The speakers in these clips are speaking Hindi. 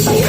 Hare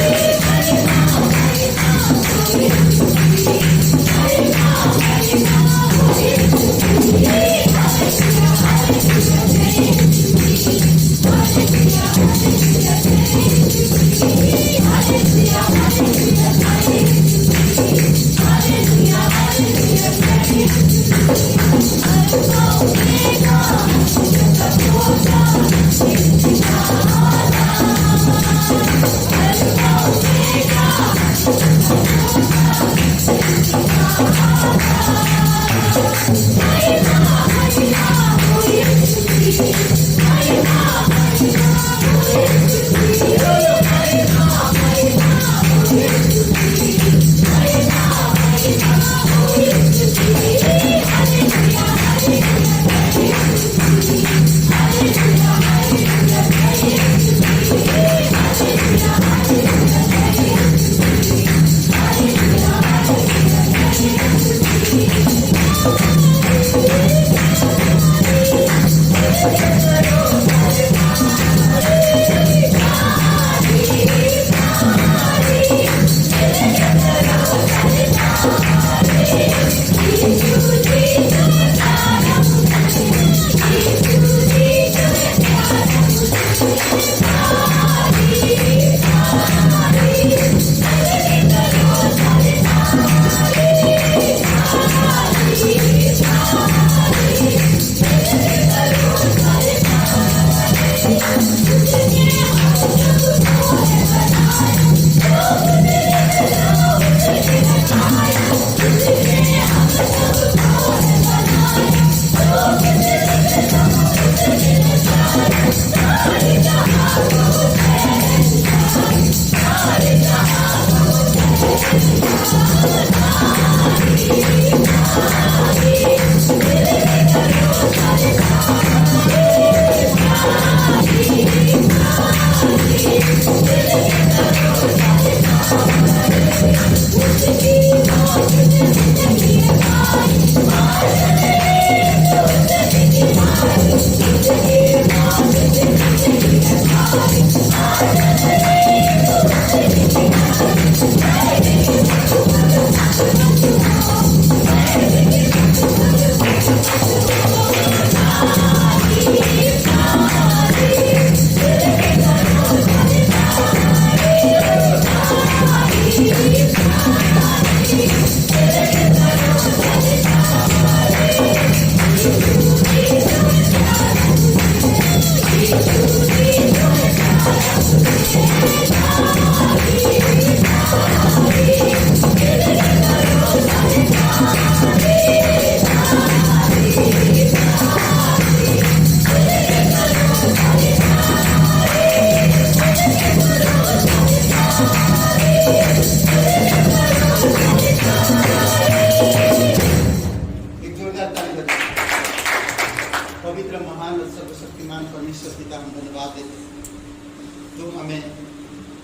जो हमें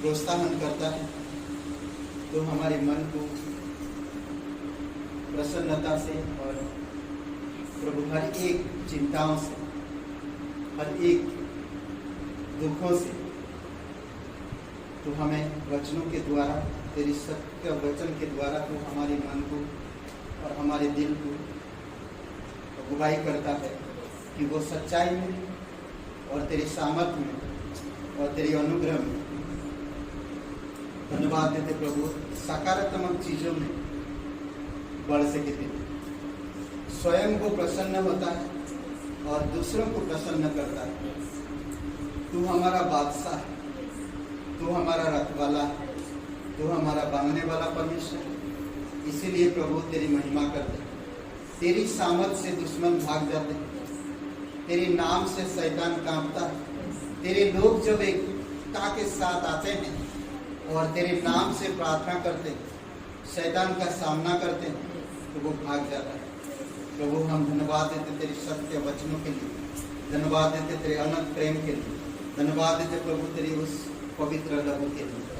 प्रोत्साहन करता है, जो हमारे मन को प्रसन्नता से और प्रभु हर एक चिंताओं से, हर एक दुखों से, तो हमें वचनों के द्वारा, तेरी सत्य वचन के द्वारा तो हमारे मन को और हमारे दिल को अगुवाई करता है कि वो सच्चाई में और तेरी सामर्थ में और तेरी अनुग्रह में, धन्यवाद देते प्रभु, सकारात्मक चीजों में बढ़ सके। स्वयं को प्रसन्न होता है और दूसरों को प्रसन्न करता है। तू हमारा बादशाह है, तू हमारा रखवाला है, तू हमारा बांधने वाला परमेश्वर। इसीलिए प्रभु तेरी महिमा करते, तेरी सामर्थ से दुश्मन भाग जाते, तेरे नाम से शैतान कांपता है। तेरे लोग जब एकता के साथ आते हैं और तेरे नाम से प्रार्थना करते, शैतान का सामना करते हैं, तो वो भाग जाता है। प्रभु हम धन्यवाद देते तेरे सत्य वचनों के लिए, धन्यवाद देते तेरे अनंत प्रेम के लिए, धन्यवाद देते प्रभु तेरी उस पवित्र लहू के लिए।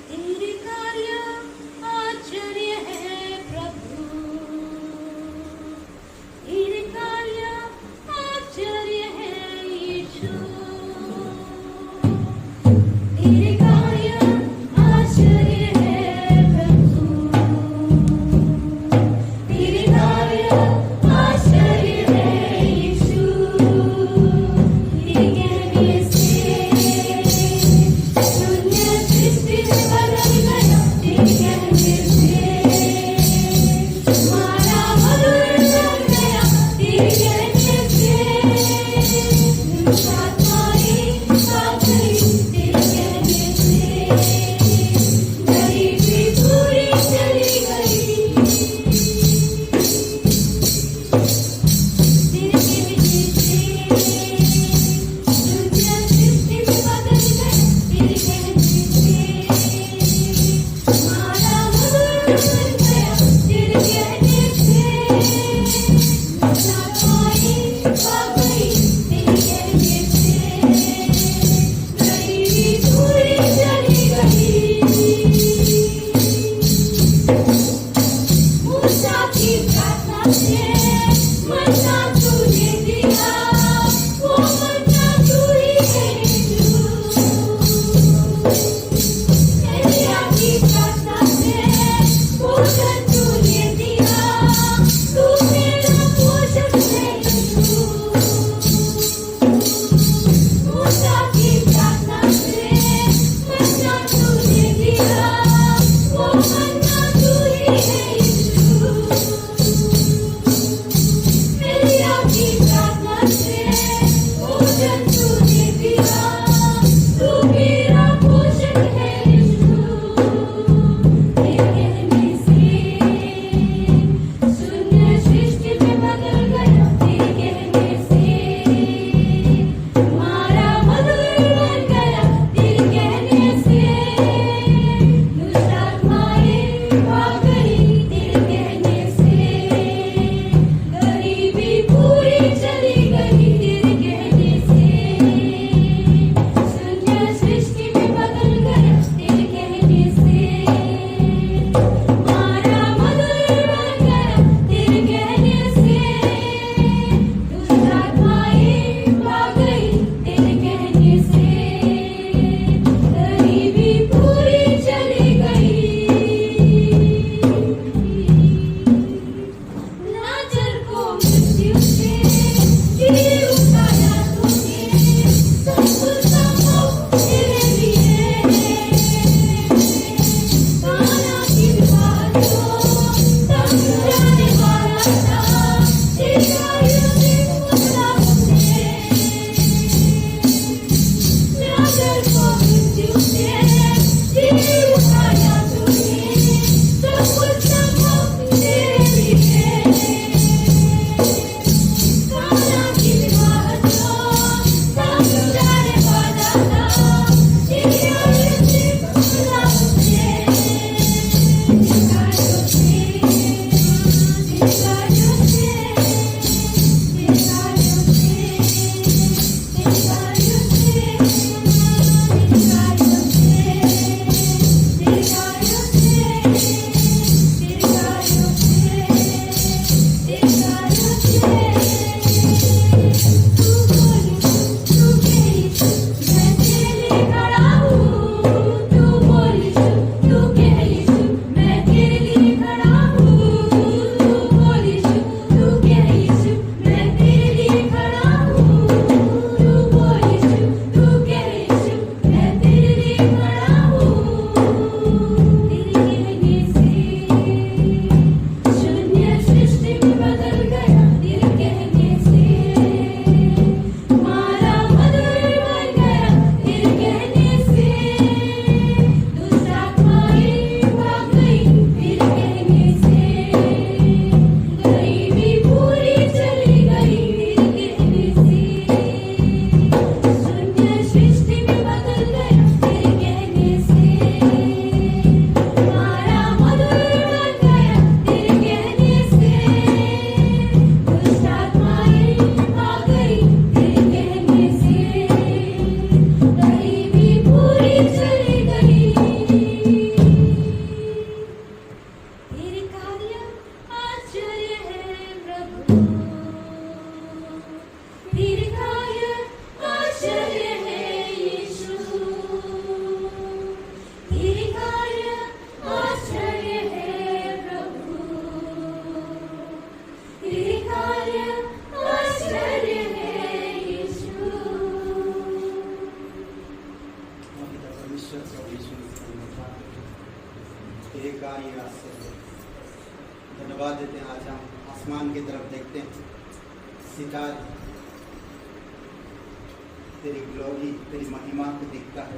तेरे कार्य आश्चर्य है प्रभु, तेरे कार्य आश्चर्य है यीशु, तेरे कार्य आश्चर्य है प्रभु, तेरे कार्य आश्चर्य है यीशु। सितार तेरी ग्लोरी, तेरी महिमा को दिखता है,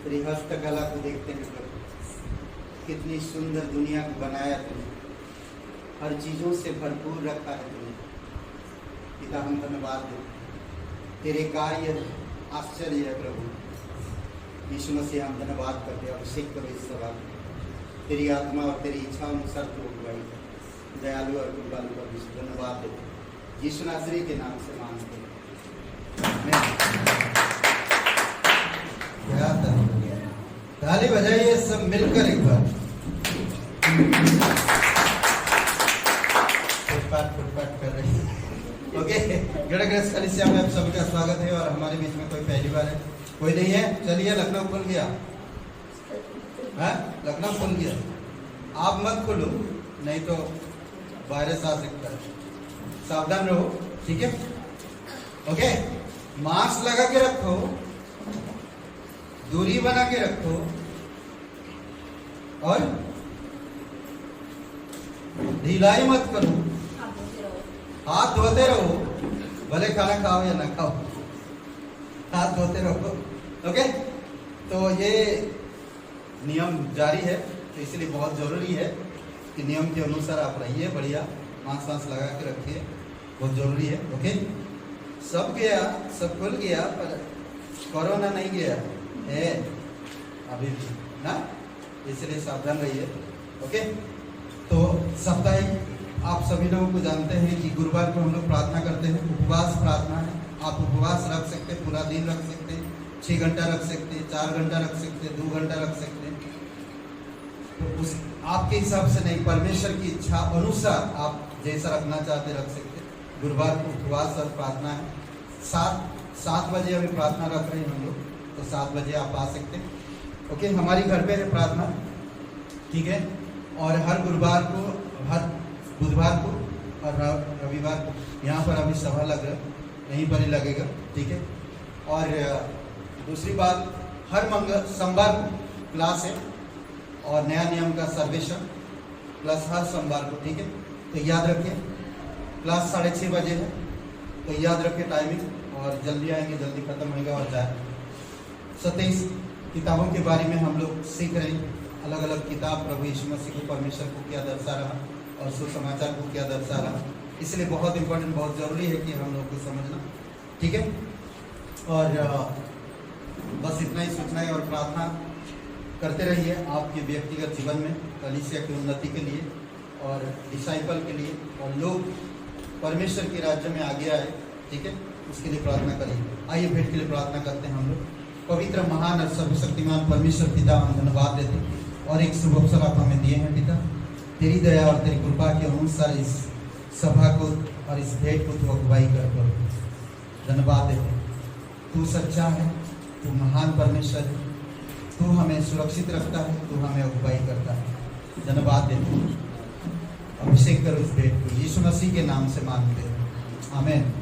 तेरी हस्तकला को देखते हैं प्रभु। कितनी सुंदर दुनिया को बनाया तूने, हर चीजों से भरपूर रखा है तूने। पिता हम धन्यवाद देते, तेरे कार्य आश्चर्य है प्रभु। यीशु मसीह हम धन्यवाद करते हैं। अभिषेक करो इस सभा को, तेरी आत्मा और तेरी इच्छा अनुसार तू अगुवाई कर। दयालु और कृपालु पर विश्व धन्यवाद देते, यीशु नासरी के नाम से मांगते हैं। ताली बजाइए सब मिलकर एक बार। फुटपाट कर रही है। ओके, गड़ा ग्रेस कलीसिया में आप सभी का स्वागत है। और हमारे बीच में कोई पहली बार है, कोई नहीं है, चलिए लखनऊ खुल गया है, लखनऊ खुल गया। आप मत खोलो, नहीं तो वायरस आ सकता है, सावधान रहो, ठीक है। ओके, मास्क लगा के रखो, दूरी बना के रखो और ढिलाई मत करो, हाथ धोते रहो, भले खाना खाओ या ना खाओ, हाथ धोते रहो। ओके, तो ये नियम जारी है, तो इसलिए बहुत जरूरी है कि नियम के अनुसार आप रहिए। बढ़िया मास्क वास्क लगा के रखिए, बहुत जरूरी है। ओके, सब गया, सब खुल गया, पर कोरोना नहीं गया है अभी भी ना, इसलिए सावधान रहिए। ओके, तो साप्ताहिक आप सभी लोगों को जानते हैं कि गुरुवार को हम लोग प्रार्थना करते हैं, उपवास प्रार्थना है। आप उपवास रख सकते हैं, पूरा दिन रख सकते हैं, 6 घंटा रख सकते हैं, 4 घंटा रख सकते हैं, 2 घंटा रख सकते हैं। तो उस आपके हिसाब से नहीं, परमेश्वर की इच्छा अनुसार आप जैसा रखना चाहते रख सकते हैं। गुरुवार को उपवास और प्रार्थना है। 7 बजे अभी प्रार्थना रख रहे हैं हम लोग, तो 7 बजे आप आ सकते हैं। ओके, हमारी घर पे है प्रार्थना, ठीक है। और हर गुरुवार को, हर बुधवार को और रविवार को यहाँ पर अभी सभा लग रहा है, यहीं पर ही लगेगा, ठीक है। और दूसरी बात, हर सोमवार को क्लास है और नया नियम का सर्वेक्षण प्लस हर सोमवार को, ठीक है। तो याद रखिए, क्लास 6:30 बजे है, तो याद रखिए टाइमिंग, और जल्दी आएंगे, जल्दी खत्म होगा और जाए। 27 किताबों के बारे में हम लोग सीख रहे हैं, अलग अलग किताब प्रभु यीशु मसीह को, परमेश्वर को क्या दर्शा रहा और सुसमाचार को क्या दर्शा रहा, इसलिए बहुत इंपॉर्टेंट, बहुत ज़रूरी है कि हम लोग को समझना, ठीक है। और बस इतना ही सूचना है, और प्रार्थना करते रहिए आपके व्यक्तिगत जीवन में, कलीसिया की उन्नति के लिए और डिसाइपल के लिए, और लोग परमेश्वर के राज्य में आगे आए, ठीक है, उसके लिए प्रार्थना करिए। आइए भेंट के लिए प्रार्थना करते हैं हम लोग। पवित्र, महान और सर्वशक्तिमान परमेश्वर पिता, हम धन्यवाद देते हैं और एक शुभ अवसर आप हमें दिए हैं पिता। तेरी दया और तेरी कृपा के अनुसार इस सभा को और इस भेंट को तू अगुवाई कर धन्यवाद देते। तू सच्चा है, तू महान परमेश्वर है, तू हमें सुरक्षित रखता है, तू हमें अगुवाई करता है। धन्यवाद देते हैं। अभिषेक करो इस भेंट को, यीशु मसीह के नाम से मांगते हैं, आमीन।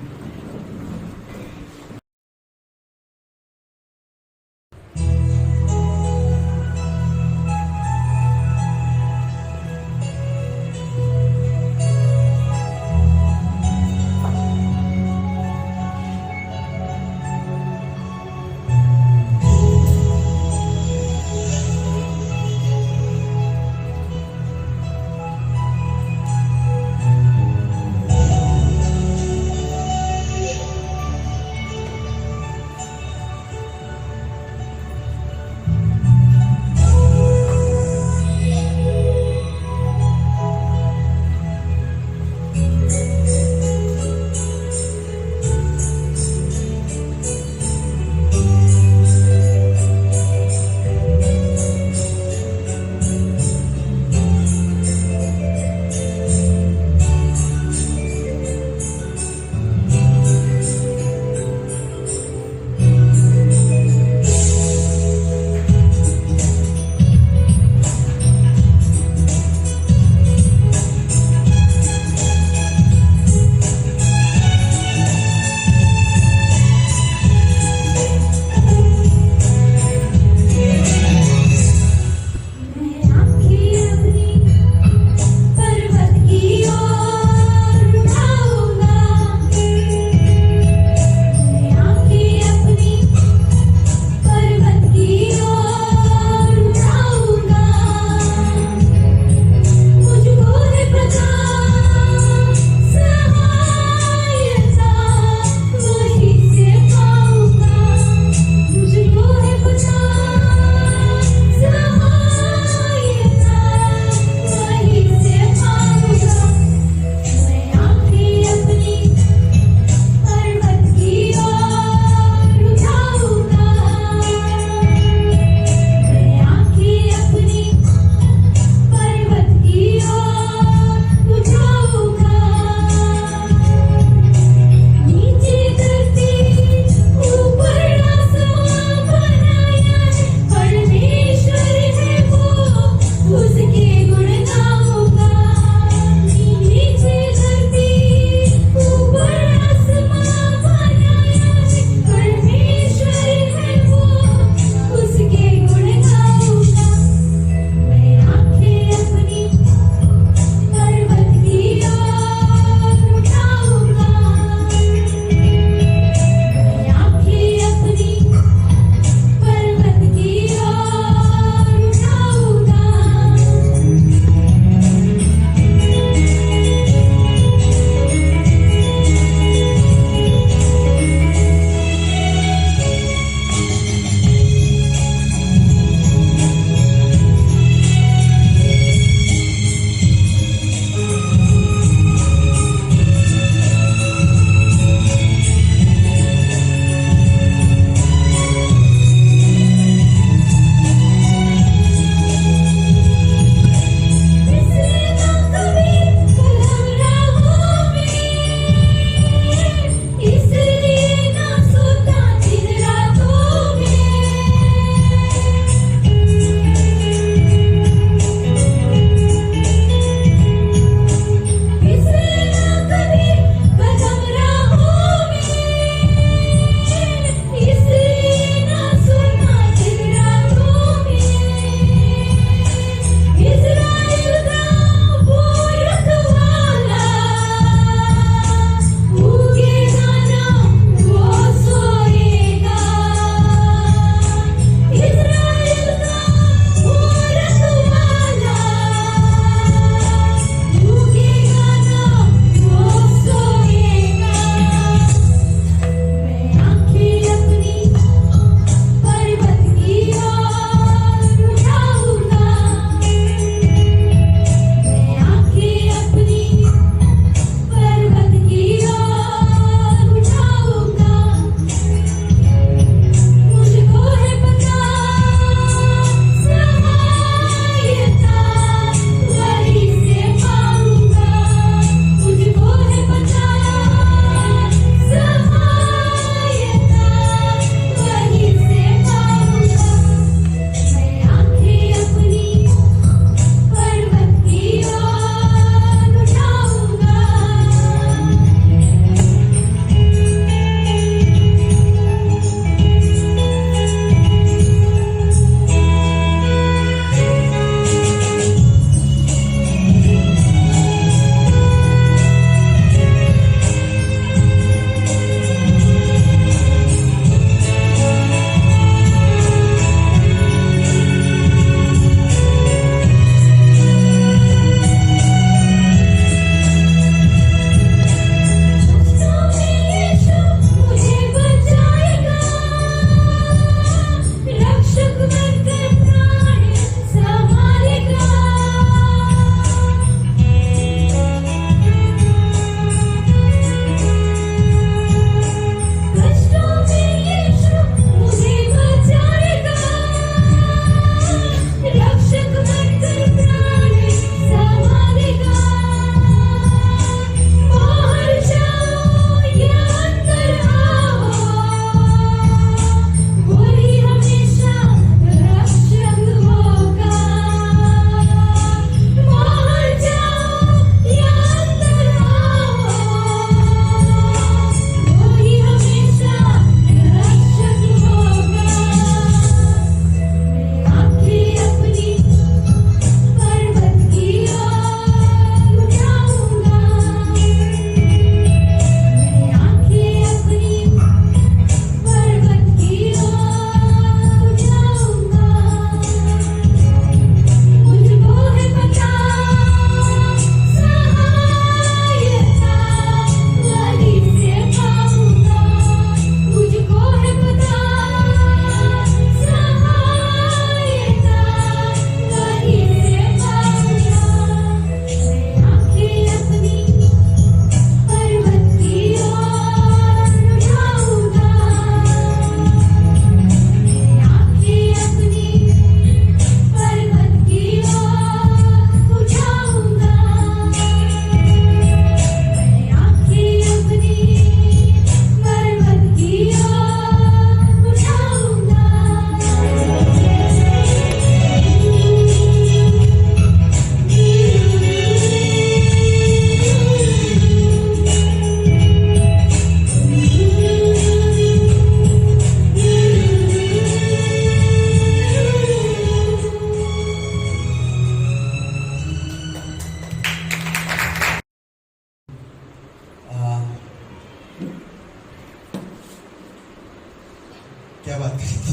क्या बात करी थी?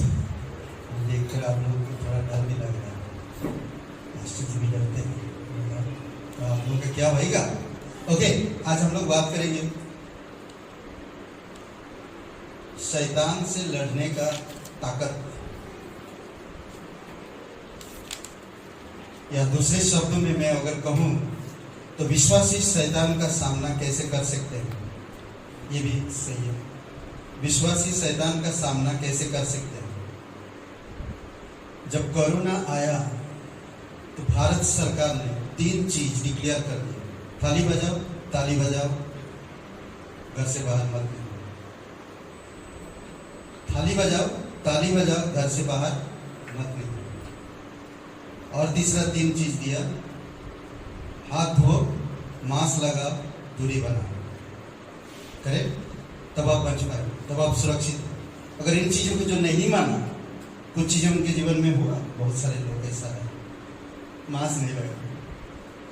देखकर आप लोगों को थोड़ा डर भी लग रहा है, मास्टर जी भी डरते हैं, तो आप लोगों का क्या होगा? ओके, आज हम लोग बात करेंगे शैतान से लड़ने का ताकत, या दूसरे शब्दों में मैं अगर कहूं तो विश्वासी शैतान का सामना कैसे कर सकते हैं, ये भी सही है। विश्वासी शैतान का सामना कैसे कर सकते हैं? जब कोरोना आया तो भारत सरकार ने 3 चीज डिक्लेयर कर दी। ताली बजाओ, ताली बजाओ, घर से बाहर मत निकलो। ताली बजाओ, ताली बजाओ, घर से बाहर मत निकलो। और तीसरा 3 चीज दिया, हाथ धो, मास्क लगाओ, दूरी बनाओ। करेक्ट? तब आप बच पाए, तब आप सुरक्षित हो। अगर इन चीजों को जो नहीं माना, कुछ चीजें उनके जीवन में हुआ, बहुत सारे लोग ऐसा है, मास्क नहीं लगा,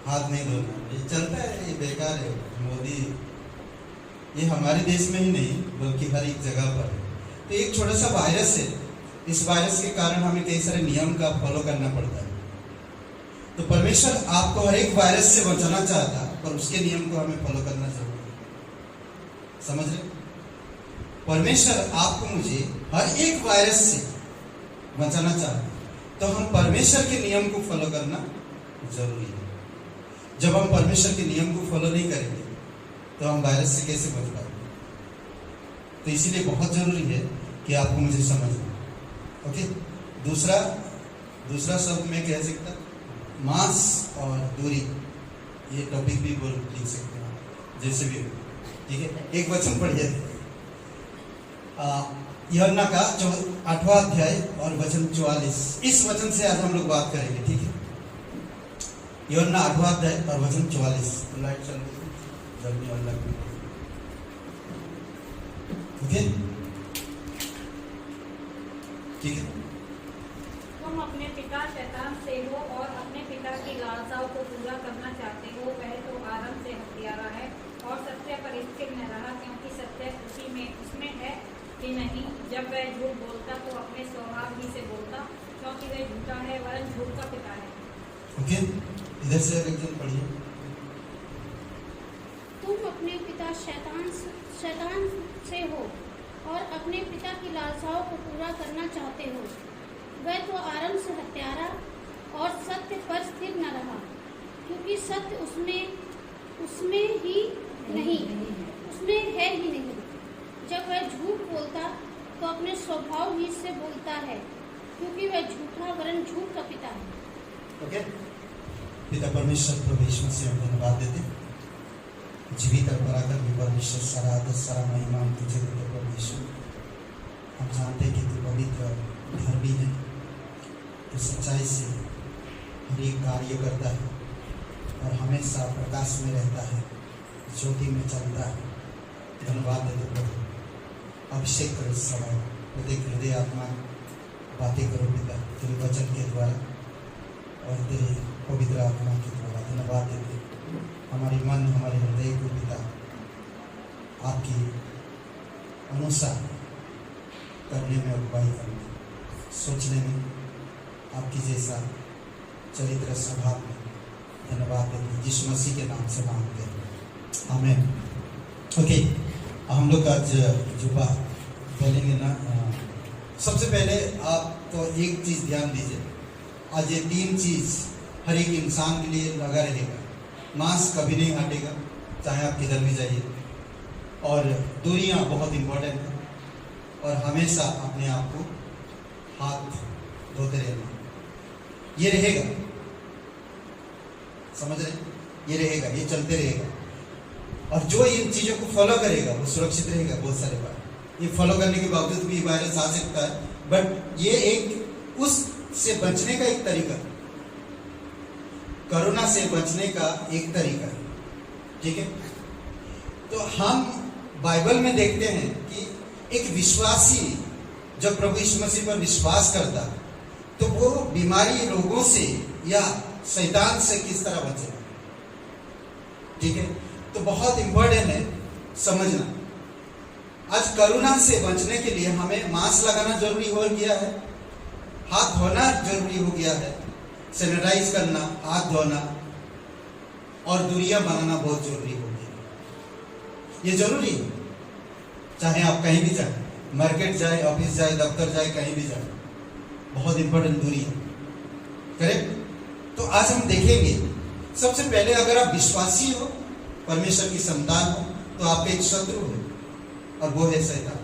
हाथ नहीं धोना, ये चलता है, ये बेकार है। मोदी, ये हमारे देश में ही नहीं बल्कि हर एक जगह पर है। तो एक छोटा सा वायरस है, इस वायरस के कारण हमें कई सारे नियम का फॉलो करना पड़ता है। तो परमेश्वर आपको हर एक वायरस से बचाना चाहता है, पर उसके नियम को हमें फॉलो करना जरूरी है। समझ रहे? परमेश्वर आपको मुझे हर एक वायरस से बचाना चाहता है, तो हम परमेश्वर के नियम को फॉलो करना जरूरी है। जब हम परमेश्वर के नियम को फॉलो नहीं करेंगे तो हम वायरस से कैसे बच पाएंगे? तो इसीलिए बहुत जरूरी है कि आपको मुझे समझना। ओके, दूसरा शब्द मैं कह सकता, मास्क और दूरी, ये टॉपिक भी लिख सकते हैं, जैसे भी। ठीक है, एक वचन पढ़िए, यूहन्ना का 8वां अध्याय और वचन 44। इस वचन से आज हम लोग बात करेंगे। ठीक है, यूहन्ना 8वां अध्याय और वचन 44। लाइट चल रही है, जल्दी और लग। ओके, ठीक है। तुम अपने पिता शैतान से हो और अपने पिता की लालसाओं को पूरा करना चाहते हो। वह तो आरंभ से हत्यारा है और सत्य पर स्थिर न रहा, क्योंकि सत्य उसमें है कि नहीं। जब वह झूठ बोलता तो अपने स्वभाव ही से बोलता, क्योंकि वह झूठा है वरन झूठ का पिता है। ओके, इधर से एक जन पढ़िए। तुम अपने पिता शैतान से हो और अपने पिता की लालसाओं को पूरा करना चाहते हो। वह तो आरंभ से हत्यारा और सत्य पर स्थिर न रहा, क्योंकि सत्य उसमें है ही नहीं। जब वह झूठ बोलता तो अपने स्वभाव ही से बोलता है, क्योंकि वह झूठा वरन झूठ का पिता है। ओके, पिता परमेश्वर प्रभु यीशु मसीह हम धन्यवाद देते हैं। जीवित और पराक्रमी परमेश्वर, सारा आदर सारा महिमा तुझे देते प्रभु यीशु। हम जानते हैं कि तू पवित्र धर्मी है, तो सच्चाई से हर एक कार्य करता है और हमेशा प्रकाश में रहता है, ज्योति में चलता है। धन्यवाद देते प्रभु। अभिषेक करो इस समय, प्रत्येक हृदय आत्मा बातें करो पिता, तेरे वचन के द्वारा और तेरे पवित्र आत्मा के द्वारा। धन्यवाद देते हमारी मन, हमारे हृदय को पिता आपकी अनुसार करने में अगुवाई करने, सोचने में आपकी जैसा चरित्र स्वभाव में। धन्यवाद देते यीशु मसीह के नाम से मांगते हैं, आमीन। ओके, हम लोग आज जो बात बोलेंगे ना, सबसे पहले आप तो एक चीज़ ध्यान दीजिए। आज ये 3 चीज़ हर एक इंसान के लिए लगा रहेगा। मास्क कभी नहीं हटेगा, चाहे आप किधर भी जाइए। और दूरियां बहुत इम्पोर्टेंट है, और हमेशा अपने आप को हाथ धोते रहना, ये रहेगा। समझ रहे? ये रहेगा, ये चलते रहेगा। और जो इन चीज़ों को फॉलो करेगा वो सुरक्षित रहेगा। बहुत सारे बार ये फॉलो करने के बावजूद भी वायरस आ सकता है, बट ये एक उससे बचने का एक तरीका, कोरोना से बचने का एक तरीका है। ठीक है, तो हम बाइबल में देखते हैं कि एक विश्वासी जब प्रभु यीशु मसीह पर विश्वास करता तो वो बीमारी, रोगों से या शैतान से किस तरह बचे। ठीक है, तो बहुत इंपॉर्टेंट है समझना। आज कोरोना से बचने के लिए हमें मास्क लगाना जरूरी हो गया है, हाथ धोना जरूरी हो गया है, सैनिटाइज करना, हाथ धोना और दूरियां बनाना बहुत जरूरी हो गया। ये जरूरी है, चाहे आप कहीं भी जाए, मार्केट जाए, ऑफिस जाए, दफ्तर जाए, कहीं भी जाए, बहुत इंपॉर्टेंट दूरी है। करेक्ट? तो आज हम देखेंगे, सबसे पहले अगर आप विश्वासी हो, परमेश्वर की संतान हो, तो आपका एक शत्रु है और वो है शैतान।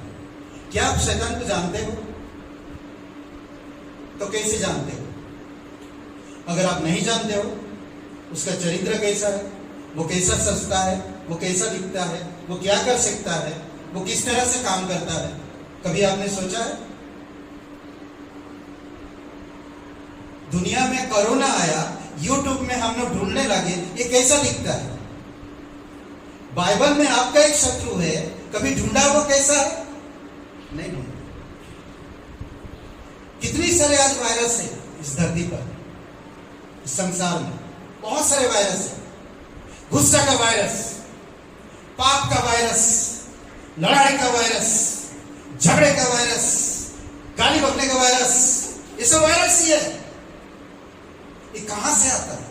क्या आप शैतान को जानते हो? तो कैसे जानते हो? अगर आप नहीं जानते हो, उसका चरित्र कैसा है, वो कैसा सजता है, वो कैसा दिखता है, वो क्या कर सकता है, वो किस तरह से काम करता है, कभी आपने सोचा है? दुनिया में कोरोना आया, यूट्यूब में हम लोग ढूंढने लगे ये कैसा दिखता है। बाइबल में आपका एक शत्रु है, कभी ढूंढा वो कैसा है? नहीं ढूंढा। कितनी सारे आज वायरस है इस धरती पर, इस संसार में बहुत सारे वायरस है। गुस्सा का वायरस, पाप का वायरस, लड़ाई का वायरस, झगड़े का वायरस, गाली बकने का वायरस, ये सब वायरस ही है। ये कहां से आता है?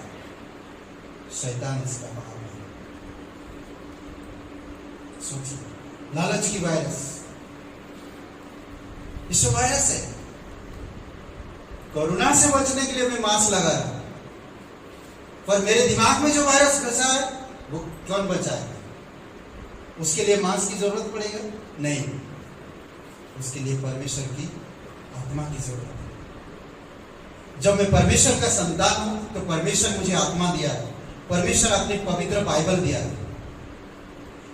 शैतान इसका भाव है। सोचिए, लालच की वायरस, ये सब वायरस है। कोरोना से बचने के लिए मैं मास्क लगाया, पर मेरे दिमाग में जो वायरस घुसा है वो कौन बचाएगा? उसके लिए मास्क की जरूरत पड़ेगा? नहीं, उसके लिए परमेश्वर की आत्मा की जरूरत है। जब मैं परमेश्वर का संतान हूं तो परमेश्वर मुझे आत्मा दिया है। परमेश्वर अपने पवित्र बाइबल दिया है।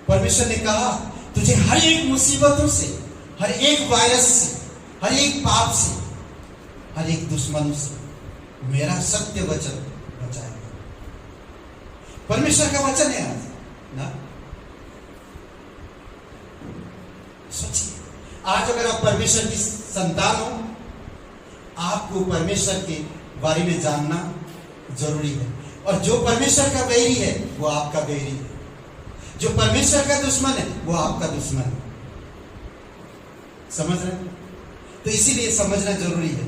परमेश्वर ने कहा तुझे हर एक मुसीबतों से, हर एक वायरस से, हर एक पाप से, हर एक दुश्मनों से मेरा सत्य वचन बचाएगा। परमेश्वर का वचन है आज ना। सोचिए, आज अगर आप परमेश्वर की संतान हो, आपको परमेश्वर के बारे में जानना जरूरी है। और जो परमेश्वर का बैरी है वो आपका बैरी है, जो परमेश्वर का दुश्मन है वो आपका दुश्मन है। समझ रहे? तो इसीलिए समझना जरूरी है।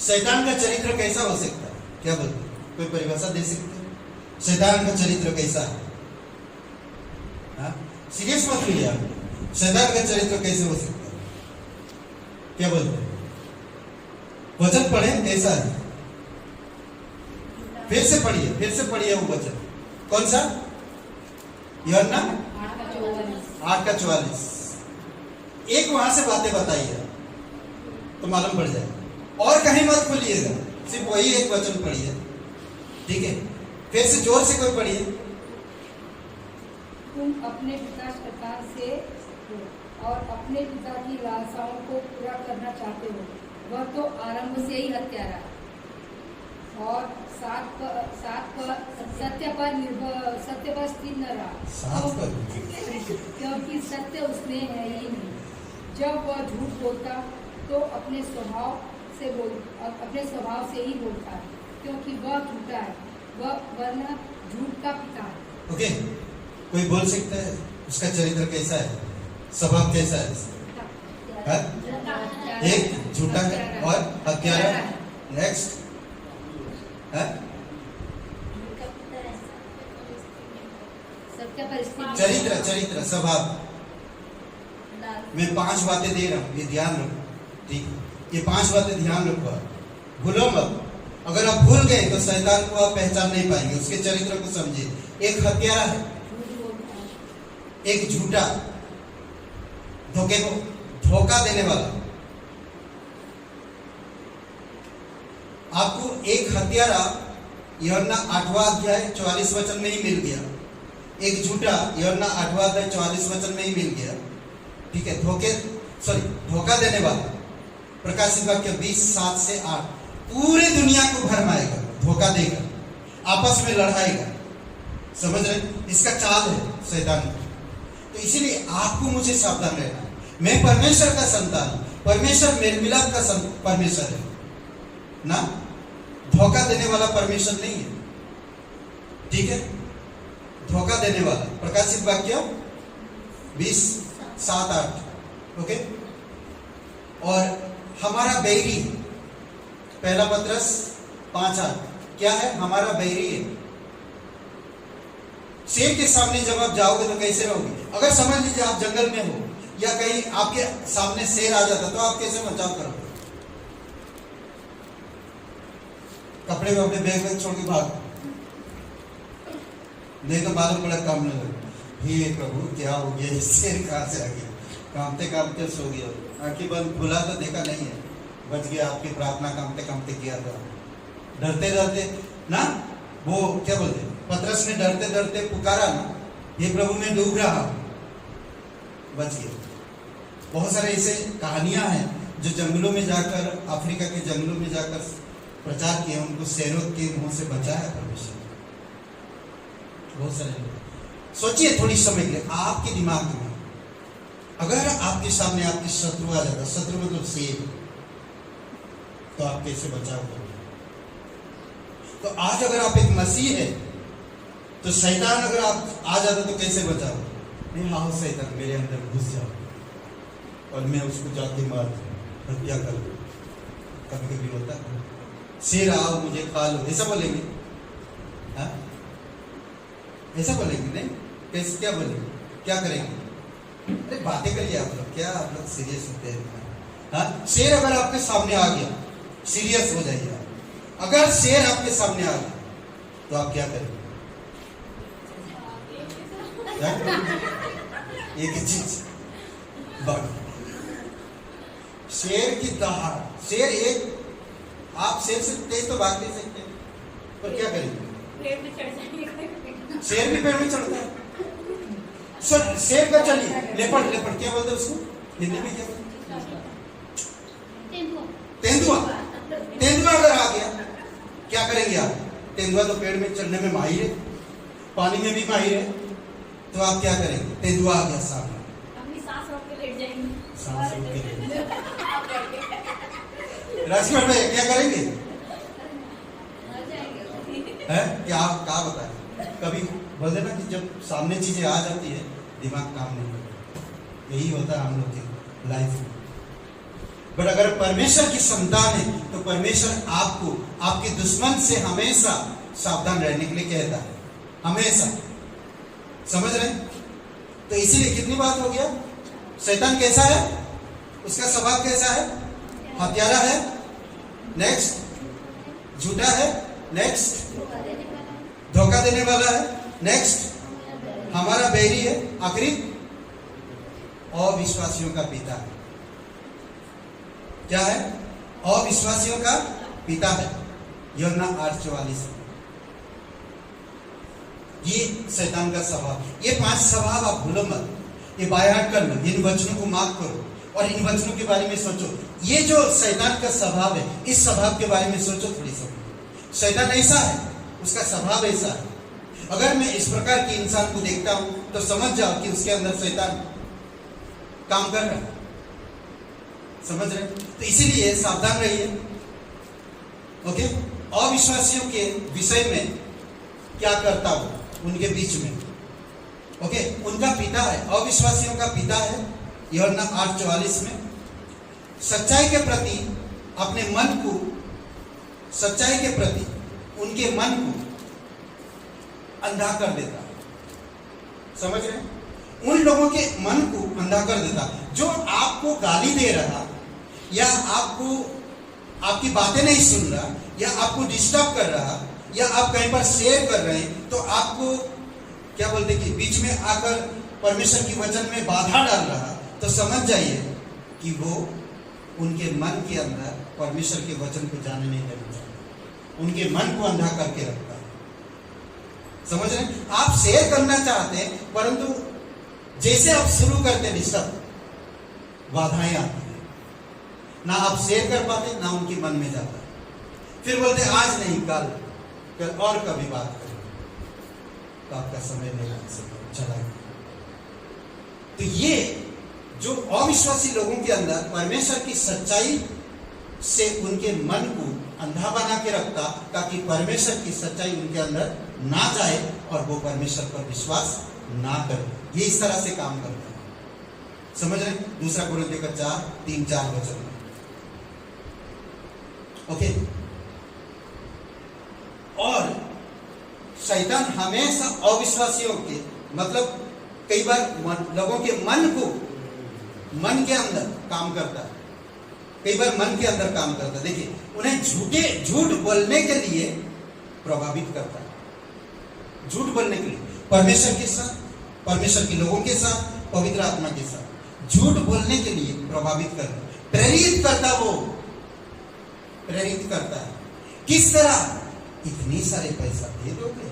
शैतान का चरित्र कैसा हो सकता है? क्या बोलते? कोई परिभाषा दे सकते हैं? शैतान का चरित्र कैसा है? सीरियस मत लीजिए आप। शैतान का चरित्र कैसे हो सकता है? क्या बोलते हैं? वचन पढ़े, कैसा है? फिर से पढ़िए वो वचन। कौन सा? यूहन्ना 8:44। एक वहां से बातें बताइए तो मालूम पड़ जाए, और कहीं मत खोलिएगा, सिर्फ वही एक वचन पढ़िए, ठीक है? फिर से जोर से कोई पढ़िए। तुम अपने पिता शैतान से हो और अपने पिता की लालसाओं को पूरा करना चाहते हो। वह तो आरंभ से ही हत्यारा और सत्य पर स्थिर न रहा, क्योंकि सत्य उसमें है ही नहीं। जब वह झूठ बोलता तो अपने स्वभाव से ही बोलता है, क्योंकि वह झूठा है, वरना झूठ का पिता है। ओके, कोई बोल सकता है उसका चरित्र कैसा है, स्वभाव कैसा है? एक झूठा है और हत्यारा। नेक्स्ट है चरित्र स्वभाव। मैं 5 बातें दे रहा हूँ, ये ध्यान रखो, ठीक है? ये 5 बातें ध्यान रखो, भूलो मत। अगर आप भूल गए तो शैतान को आप पहचान नहीं पाएंगे, उसके चरित्र को समझिए। एक हत्यारा है, एक झूठा, धोखा देने वाला। आपको एक हत्यारा यूहन्ना 8वां अध्याय 44 वचन में ही मिल गया, एक झूठा यूहन्ना 8वां अध्याय 44 वचन में ही मिल गया, ठीक है? धोखा देने वाला प्रकाशित वाक्य 20:7 से 8 पूरी दुनिया को भरमाएगा, धोखा देगा, आपस में लड़ाएगा। समझ रहे? इसका चाल है शैतान का। तो इसीलिए आपको मुझे सावधान रहना। मैं परमेश्वर का संतान, परमेश्वर मेल मिलाप का परमेश्वर है ना, धोखा देने वाला परमेश्वर नहीं है, ठीक है? धोखा देने वाला प्रकाशित वाक्य 20 7-8, ओके। और हमारा बैरी, पहला पत्रस 5-8 क्या है? हमारा बैरी है। शेर के सामने जब आप जाओगे तो कैसे रहोगे? अगर समझ लीजिए आप जंगल में हो या कहीं आपके सामने शेर आ जाता तो आप कैसे बचाव करोगे? कपड़े में अपने बैग में छोड़ के भाग, नहीं तो मालूम पड़ा काम नहीं लगे। हे प्रभु क्या हो गया, शेर कहाँ से आ गया? कामते कामते सो गया, आंखें बंद, खुला तो देखा नहीं है, बच गया। आपकी प्रार्थना कामते कामते किया था, डरते डरते ना, वो क्या बोलते पतरस ने डरते डरते पुकारा ना, हे प्रभु मैं डूब रहा हूं, बच गया। बहुत सारे ऐसे कहानियां हैं जो जंगलों में जाकर, अफ्रीका के जंगलों में जाकर प्रचार किए, उनको शेरों के मुंह से बचाया परमेश्वर। बहुत सारे लोग सोचिए थोड़ी समय के लिए, आपके दिमाग में अगर आपके सामने आपकी शत्रु आ जाता, शत्रु मतलब शेर, तो आप कैसे बचाव करोगे? तो आज अगर आप एक मसीह है तो शैतान अगर आप आ जाता तो कैसे बचाओ? नहीं, हाँ शैतान मेरे अंदर घुस जाओ और मैं उसको जाके मार दूं, हत्या कर दूं। कभी कभी होता है शेर आओ मुझे खा लो, ऐसा बोलेंगे? हाँ ऐसा बोलेंगे? नहीं, कैसे क्या बोलेंगे? क्या करेंगे? अरे बातें करिए आप लोग, क्या आप लोग सीरियस होते हैं? हाँ, शेर अगर आपके सामने आ गया, सीरियस हो जाइए आप। अगर शेर आपके सामने आ गया तो आप क्या करेंगे? एक ही चीज, शेर की दहाड़, शेर एक, आप शेर से तेज तो भाग नहीं सकते, पर क्या करेंगे? पेड़ में चढ़ जाएंगे। शेर भी पेड़ में चढ़ता है। सर शेर का चलिए, लेपर्ड, लेपर्ड क्या बोलते हैं उसको हिंदी में? क्या बोलते? तेंदुआ। तेंदुआ अगर आ गया क्या करेंगे आप? तेंदुआ तो पेड़ में चढ़ने में माहिर है, पानी में भी माहिर है, तो आप क्या करेंगे? तेंदुआ आ गया सामने, अपनी सांस रोक के लेट जाएंगे। सांस रोक के लेट जाएंगे। राजकुमार भाई क्या करेंगे? है क्या आप क्या बताएं? कभी बोलते ना कि जब सामने चीजें आ जाती है दिमाग काम नहीं करता, यही होता है हम लोग की लाइफ में। बट अगर परमेश्वर की संतान है तो परमेश्वर आपको आपके दुश्मन से हमेशा सावधान रहने के लिए कहता है, हमेशा। समझ रहे? तो इसीलिए कितनी बात हो गया, शैतान कैसा है, उसका स्वभाव कैसा है? हत्यारा है, नेक्स्ट झूठा है, नेक्स्ट धोखा देने वाला है, नेक्स्ट हमारा बैरी है, आखिरी अविश्वासियों का पिता है। क्या है? अविश्वासियों का पिता है। यूहन्ना 8:44। ये शैतान का स्वभाव, ये 5 स्वभाव आप भूलो मत, ये बाय हार्ट कर लो, इन वचनों को मार्क करो और इन वचनों के बारे में सोचो। ये जो शैतान का स्वभाव है, इस स्वभाव के बारे में सोचो थोड़ी सी। शैतान ऐसा है, उसका स्वभाव ऐसा है। अगर मैं इस प्रकार के इंसान को देखता हूं तो समझ जाओ कि उसके अंदर शैतान काम कर रहा है। समझ रहे? तो इसीलिए सावधान रहिए। ओके, अविश्वासियों के विषय में क्या करता हूं उनके बीच में। ओके, उनका पिता है, अविश्वासियों का पिता है। यूहन्ना 8:44 में सच्चाई के प्रति अपने मन को, सच्चाई के प्रति उनके मन को अंधा कर देता। समझ रहे? उन लोगों के मन को अंधा कर देता जो आपको गाली दे रहा या आपको आपकी बातें नहीं सुन रहा या आपको डिस्टर्ब कर रहा या आप कहीं पर शेयर कर रहे हैं, तो आपको क्या बोलते कि बीच में आकर परमेश्वर की वचन में बाधा डाल रहा, तो समझ जाइए कि वो उनके मन के अंदर परमेश्वर के वचन को जाने नहीं देना चाहता, उनके मन को अंधा करके रखता है। समझ रहे? आप शेयर करना चाहते हैं, परंतु जैसे आप शुरू करते डिस्टर्ब, बाधाएं आती है, ना आप शेयर कर पाते, ना उनके मन में जाता। फिर बोलते आज नहीं, कल और कभी बात करेंगे, तो आपका समय नहीं चला गया। तो ये जो अविश्वासी लोगों के अंदर परमेश्वर की सच्चाई से उनके मन को अंधा बना के रखता, ताकि परमेश्वर की सच्चाई उनके अंदर ना जाए और वो परमेश्वर पर विश्वास ना करे। ये इस तरह से काम करता है। समझ रहे? दूसरा कोरिन्थियों का 4:3-4 वचन। ओके। और शैतान हमेशा अविश्वासियों के, मतलब कई बार लोगों के मन के अंदर काम करता है, कई बार मन के अंदर काम करता है। देखिए, उन्हें झूठ बोलने के लिए प्रभावित करता है। झूठ बोलने के लिए परमेश्वर के साथ, परमेश्वर के लोगों के साथ, पवित्र आत्मा के साथ झूठ बोलने के लिए प्रभावित करता है, प्रेरित करता। वो प्रेरित करता है। किस तरह? इतनी सारे पैसा दे दोगे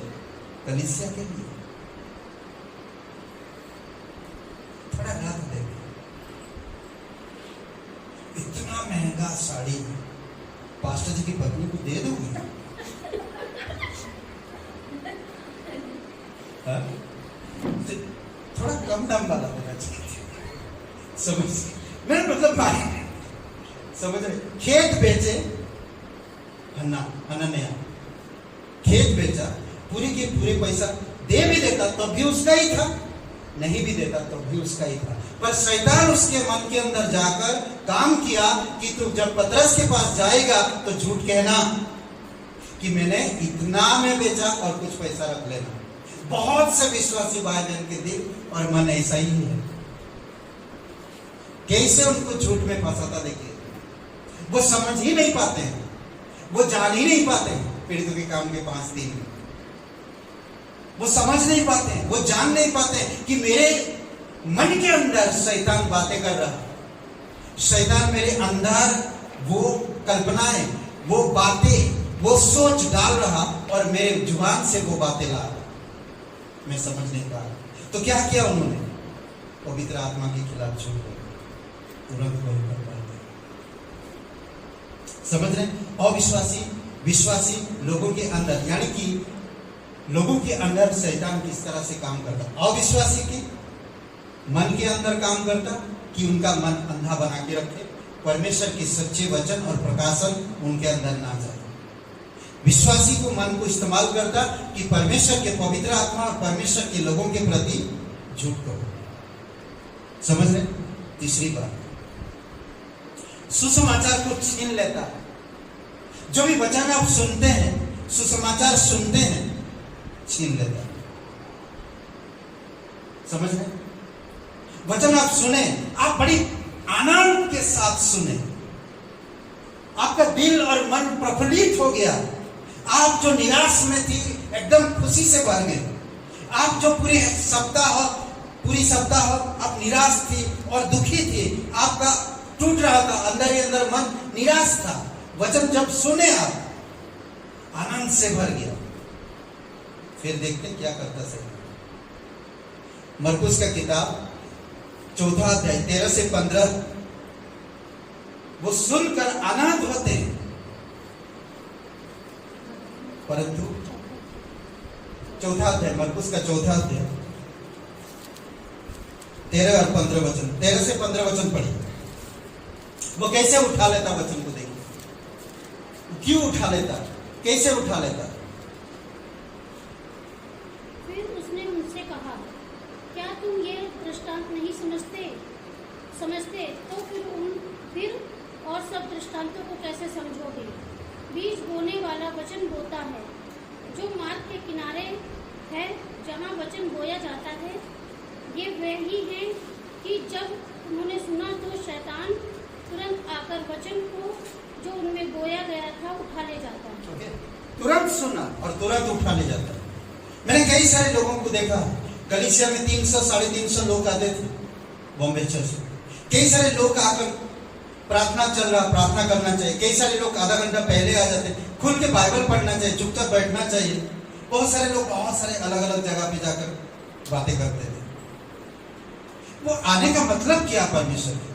कलीसिया के लिए, थोड़ा रात देंगे, इतना महंगा साड़ी पास्टर जी की पत्नी को दे दोगे? थोड़ा कम दाम वाला होना चाहिए। समझ मेरा मतलब भाई, समझ रहे? खेत बेचे हनन्याह, खेत बेचा, पूरे के पूरे पैसा दे भी देता तब भी उसका ही था, नहीं भी देता तब भी उसका ही था। पर शैतान उसके मन के अंदर जाकर काम किया कि तू जब पतरस के पास जाएगा तो झूठ कहना कि मैंने इतना में बेचा और कुछ पैसा रख लेना। बहुत से विश्वासी भाई बहन के दिल और मन ऐसा ही है। कैसे उनको झूठ में फंसाता देखिए। वो समझ ही नहीं पाते हैं, वो जान ही नहीं पाते हैं पीड़ितों के काम के 5-3। वो समझ नहीं पाते हैं, वो जान नहीं पाते हैं कि मेरे मन के अंदर शैतान बातें कर रहा है। शैतान मेरे अंदर वो कल्पनाएं, वो बातें, वो सोच डाल रहा और मेरे जुबान से वो बातें ला रहा। मैं समझ नहीं पा रहा। तो क्या किया उन्होंने? पवित्र आत्मा के खिलाफ झूठ बोला, तुरंत वही कर पाते। समझ रहे? अविश्वासी विश्वासी लोगों के अंदर, यानी कि लोगों के अंदर शैतान किस तरह से काम करता? अविश्वासी के मन के अंदर काम करता कि उनका मन अंधा बना के रखे, परमेश्वर के सच्चे वचन और प्रकाशन उनके अंदर ना जाए। विश्वासी को मन को इस्तेमाल करता कि परमेश्वर के पवित्र आत्मा और परमेश्वर के लोगों के प्रति झूठ करो। समझ रहे? तीसरी बात, सुसमाचार को छीन लेता। जो भी वचन आप सुनते हैं, सुसमाचार सुनते हैं, छीन लेता। समझ रहे? वचन आप सुने, आप बड़ी आनंद के साथ सुने, आपका दिल और मन प्रफुल्लित हो गया। आप जो निराश में थी एकदम खुशी से भर गए। आप जो पूरी सप्ताह आप निराश थी और दुखी थी, आपका टूट रहा था, अंदर ही अंदर मन निराश था। वचन जब सुने आप आनंद से भर गया। फिर देखते क्या करता सही। मरकुस का किताब 4 अध्याय 13 से 15, वो सुनकर आनंद होते हैं, परंतु 4 अध्याय, मरकुस का 4 अध्याय 13 और 15 वचन, 13 से 15 वचन पढ़िए। वो कैसे उठा लेता वचन को, देखिए क्यों उठा लेता, कैसे उठा लेता। फिर उसने उनसे कहा, क्या तुम ये दृष्टांत नहीं समझते? तो फिर और सब दृष्टांतों को कैसे समझोगे? बीज बोने वाला वचन बोता है। जो मार्ग के किनारे है, जहाँ वचन बोया जाता है, ये वही है कि जब उन्होंने सुना तो शैतान तुरंत आकर वचन को जो उनमें बोया गया था उठा ले जाता है। तुरंत सुना और तुरंत उठा ले जाता है। मैंने कई सारे लोगों को देखा, कलीसिया में 300-350 लोग आते थे बॉम्बे चर्च। कई सारे लोग आकर प्रार्थना चल रहा, प्रार्थना करना चाहिए। कई सारे लोग आधा घंटा पहले आ जाते, खुल के बाइबल पढ़ना चाहिए, चुपचाप बैठना चाहिए। बहुत सारे लोग बहुत सारे अलग अलग जगह पे जाकर बातें करते थे। वो आने का मतलब क्या? परमेश्वर के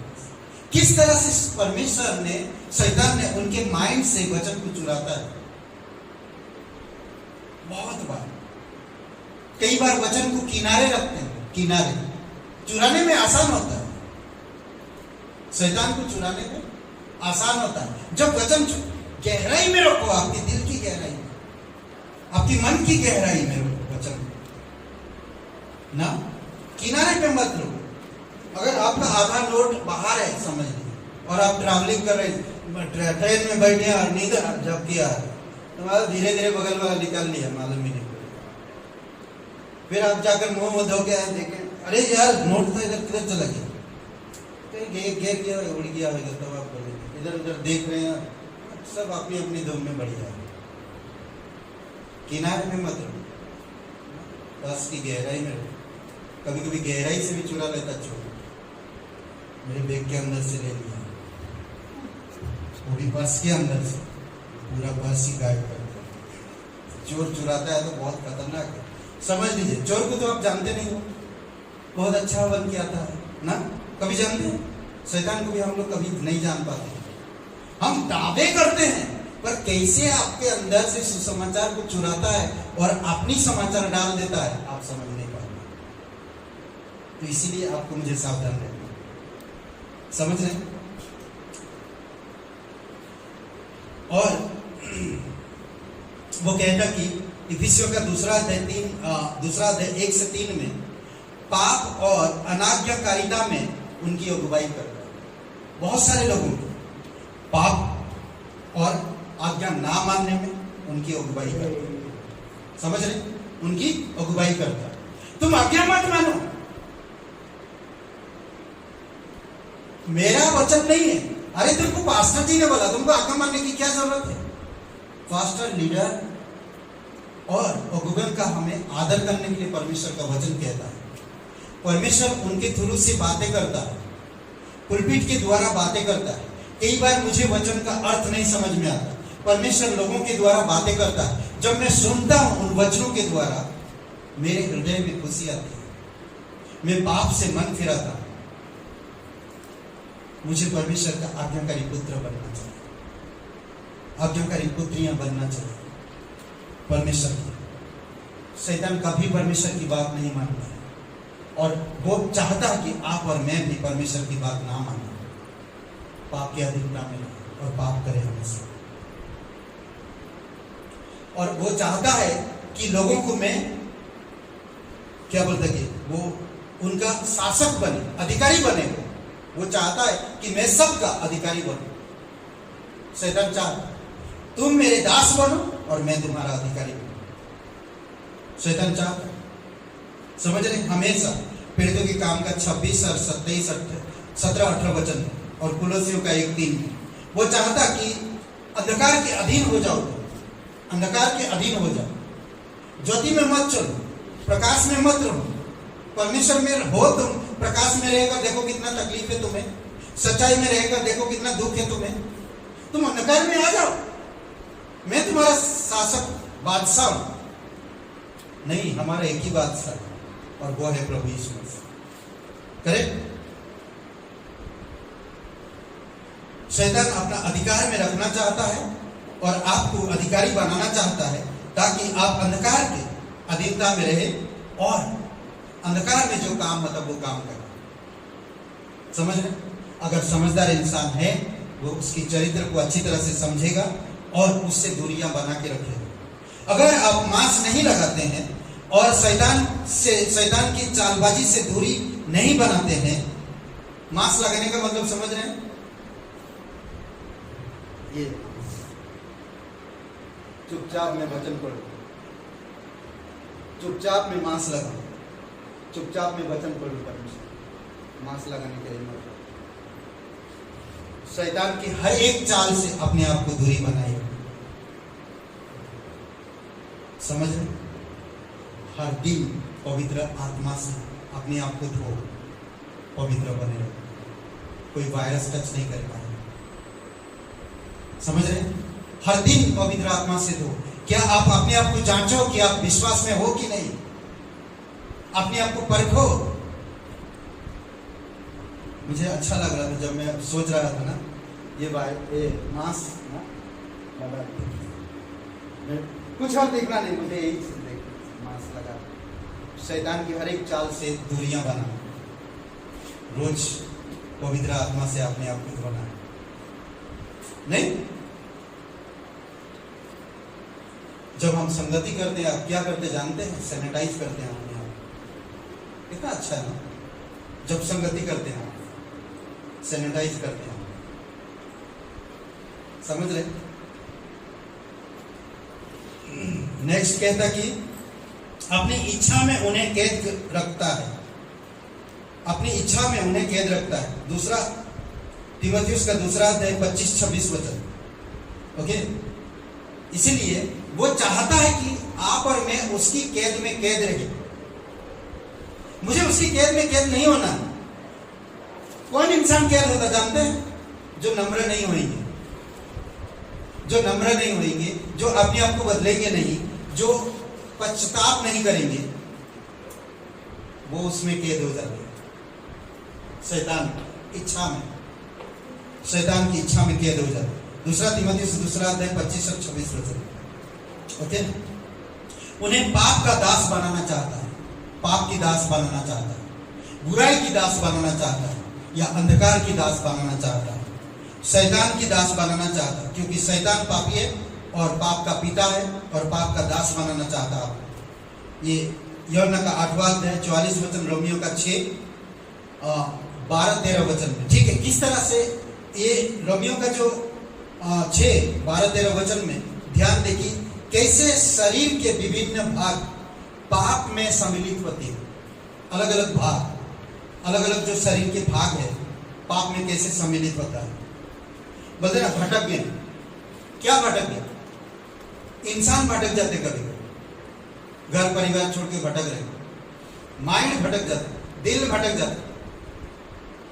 किस तरह से परमेश्वर ने, शैतान ने उनके माइंड से वचन को चुराता है। बहुत बार, कई बार वचन को किनारे रखते हैं। किनारे चुराने में आसान होता है, शैतान को चुराने में आसान होता है। जब वचन गहराई में रखो, आपके दिल की गहराई में, आपकी मन की गहराई में रखो वचन ना, किनारे पे मत रखो। अगर आपका आधा नोट बाहर है समझ लीजिए, और आप ट्रैवलिंग कर रहे हैं, ट्रेन में बैठे और नींद जब किया तो धीरे धीरे बगल वाला निकाल लिया, मालूम ही नहीं पड़ेगा। फिर आप जाकर मुंह धो के आए, देखें अरे यार नोट तो इधर किधर चला गया, कहीं गिर गया उड़ गया होगा, तब आप बोलेंगे। इधर उधर देख रहे हैं, सब अपनी अपनी धूम में बढ़िया है। किनारे में मत रहो, बस की गहराई में रहो। कभी कभी गहराई से भी चुरा लेता चोर, मेरे बैग के अंदर से ले लिया, वो भी पर्स के अंदर से, पूरा पर्स ही गायब कर दिया। चोर चुराता है तो बहुत खतरनाक है, समझ लीजिए। चोर को तो आप जानते नहीं हो, बहुत अच्छा बन के आता है ना, कभी जानते हैं? शैतान को भी हम लोग कभी नहीं जान पाते। हम दावे करते हैं, पर कैसे आपके अंदर से सुसमाचार को चुराता है और अपनी समाचार डाल देता है, आप समझ नहीं पाते। तो इसीलिए आपको मुझे सावधान रहना, समझ रहे? और वो कहता कि इफिसियों का दूसरा अध्याय 1 से 3 में पाप और अनाज्ञाकारिता में उनकी अगुवाई करता है। बहुत सारे लोगों को पाप और आज्ञा ना मानने में उनकी अगुवाई करता है, समझ रहे? उनकी अगुवाई करता है। तुम आज्ञा मत मानो, मेरा वचन नहीं है। अरे तुमको पास्टर जी ने बोला, तुमको आज्ञा मानने की क्या जरूरत है? पास्टर, लीडर और अगुवन का हमें आदर करने के लिए परमेश्वर का वचन कहता है। परमेश्वर उनके थ्रू से बातें करता है, पुलपिट के द्वारा बातें करता है। कई बार मुझे वचन का अर्थ नहीं समझ में आता, परमेश्वर लोगों के द्वारा बातें करता है। जब मैं सुनता हूं उन वचनों के द्वारा, मेरे हृदय में खुशी आती है, मैं पाप से मन फिराता हूं। मुझे परमेश्वर का आज्ञाकारी पुत्र बनना चाहिए, आज्ञाकारी पुत्रियां बनना चाहिए परमेश्वर की। शैतान कभी परमेश्वर की बात नहीं मानता है, और वो चाहता है कि आप और मैं भी परमेश्वर की बात ना माने, पाप की अधीनता में और पाप करें हमेशा। और वो चाहता है कि लोगों को मैं क्या बोलता कि वो उनका शासक बने, अधिकारी बने। वो चाहता है कि मैं सबका अधिकारी बनूं। शैतान चाहता तुम मेरे दास बनो और मैं तुम्हारा अधिकारी बनूं। शैतान चाहता, समझ रहे? हमेशा पीड़ितों के काम का 26 और 27, 17, 18 वचन और कुलोसियों का 1:3 वो चाहता कि अंधकार के अधीन हो जाओ, अंधकार के अधीन हो जाओ, ज्योति में मत चलो, प्रकाश में मत रहो। परमेश्वर में हो तुम, प्रकाश में रहकर देखो कितना तकलीफ है तुम्हें, सच्चाई में रहकर देखो कितना दुख है तुम्हें। तुम अंधकार में आ जाओ, मैं तुम्हारा शासक बादशाह हूं। नहीं, हमारा एक ही बादशाह है और वो है प्रभु यीशु मसीह। करेक्ट? शैतान अपना अधिकार में रखना चाहता है और आपको अधिकारी बनाना चाहता है, ताकि आप अंधकार के अधीनता में रहे और अंधकार में जो काम मतलब वो काम करे। समझ रहे? अगर समझदार इंसान है, वो उसकी चरित्र को अच्छी तरह से समझेगा और उससे दूरियां बना के रखेगा। अगर आप मास्क नहीं लगाते हैं और शैतान की चालबाजी से दूरी नहीं बनाते हैं, मास्क लगाने का मतलब समझ रहे हैं? ये चुपचाप में वचन पढ़ो, चुपचाप में मास्क लगाओ, चुपचाप में वचन पढ़ो। परमेश्वर मास्क लगाने के लिए मतलब शैतान की हर एक चाल से अपने आप को दूरी बनाए। समझ रहे? हर दिन पवित्र आत्मा से अपने आप को धो, पवित्र बने रहो, कोई वायरस टच नहीं कर पाए। समझ रहे? हर दिन पवित्र आत्मा से धो। क्या आप अपने आप को जांचो कि आप विश्वास में हो कि नहीं? अपने आप को परखो। मुझे अच्छा लग रहा था जब मैं सोच रहा था ना, ये मास्क लगा, कुछ और देखना नहीं, मुझे यही से देखना, मास्क लगा। शैतान की हर एक चाल से दूरियां बना, रोज पवित्र आत्मा से अपने आप को धोना। नहीं, जब हम संगति करते हैं, आप क्या करते जानते हैं? सैनिटाइज करते हैं अपने आप। कितना अच्छा है ना, जब संगति करते हैं, सैनिटाइज करते हैं, समझ रहे। नेक्स्ट कहता कि अपनी इच्छा में उन्हें कैद रखता है, अपनी इच्छा में उन्हें कैद रखता है। दूसरा तीमुथियुस का दूसरा अध्याय 25-26 वचन। ओके, इसीलिए वो चाहता है कि आप और मैं उसकी कैद में कैद रहे। मुझे उसकी कैद में कैद नहीं होना। कौन इंसान कैद होता जानते हैं? जो नम्र नहीं होंगे, जो नम्र नहीं होंगे, जो अपने आप को बदलेंगे नहीं, जो पश्चाताप नहीं करेंगे, वो उसमें कैद हो जाते हैं। शैतान इच्छा में, शैतान की इच्छा में कैद हो जाते हैं। दूसरा तीमुथियुस दूसरा अध्याय 25 और 26 वचन। ओके, उन्हें पाप का दास बनाना चाहता है, पाप की दास बनाना चाहता है, बुराई की दास बनाना चाहता है, या अंधकार की दास बनाना चाहता है, शैतान की दास बनाना चाहता है, क्योंकि शैतान पापी है और पाप का पिता है और पाप का दास बनाना चाहता है आपको। ये यूहन्ना का 8वां अध्याय 44 वचन, रोमियो का 6 12-13 वचन में। ठीक है, किस तरह से ये रोमियो का जो 6-12-13 वचन में ध्यान देखिए कैसे शरीर के विभिन्न भाग पाप में सम्मिलित होते हैं। अलग अलग भाग, अलग अलग जो शरीर के भाग है पाप में कैसे सम्मिलित होता है। बोलते ना भटक गए। क्या भटक गए? इंसान भटक जाते कभी, घर परिवार छोड़ के भटक रहे, माइंड भटक जाता, दिल भटक जाता,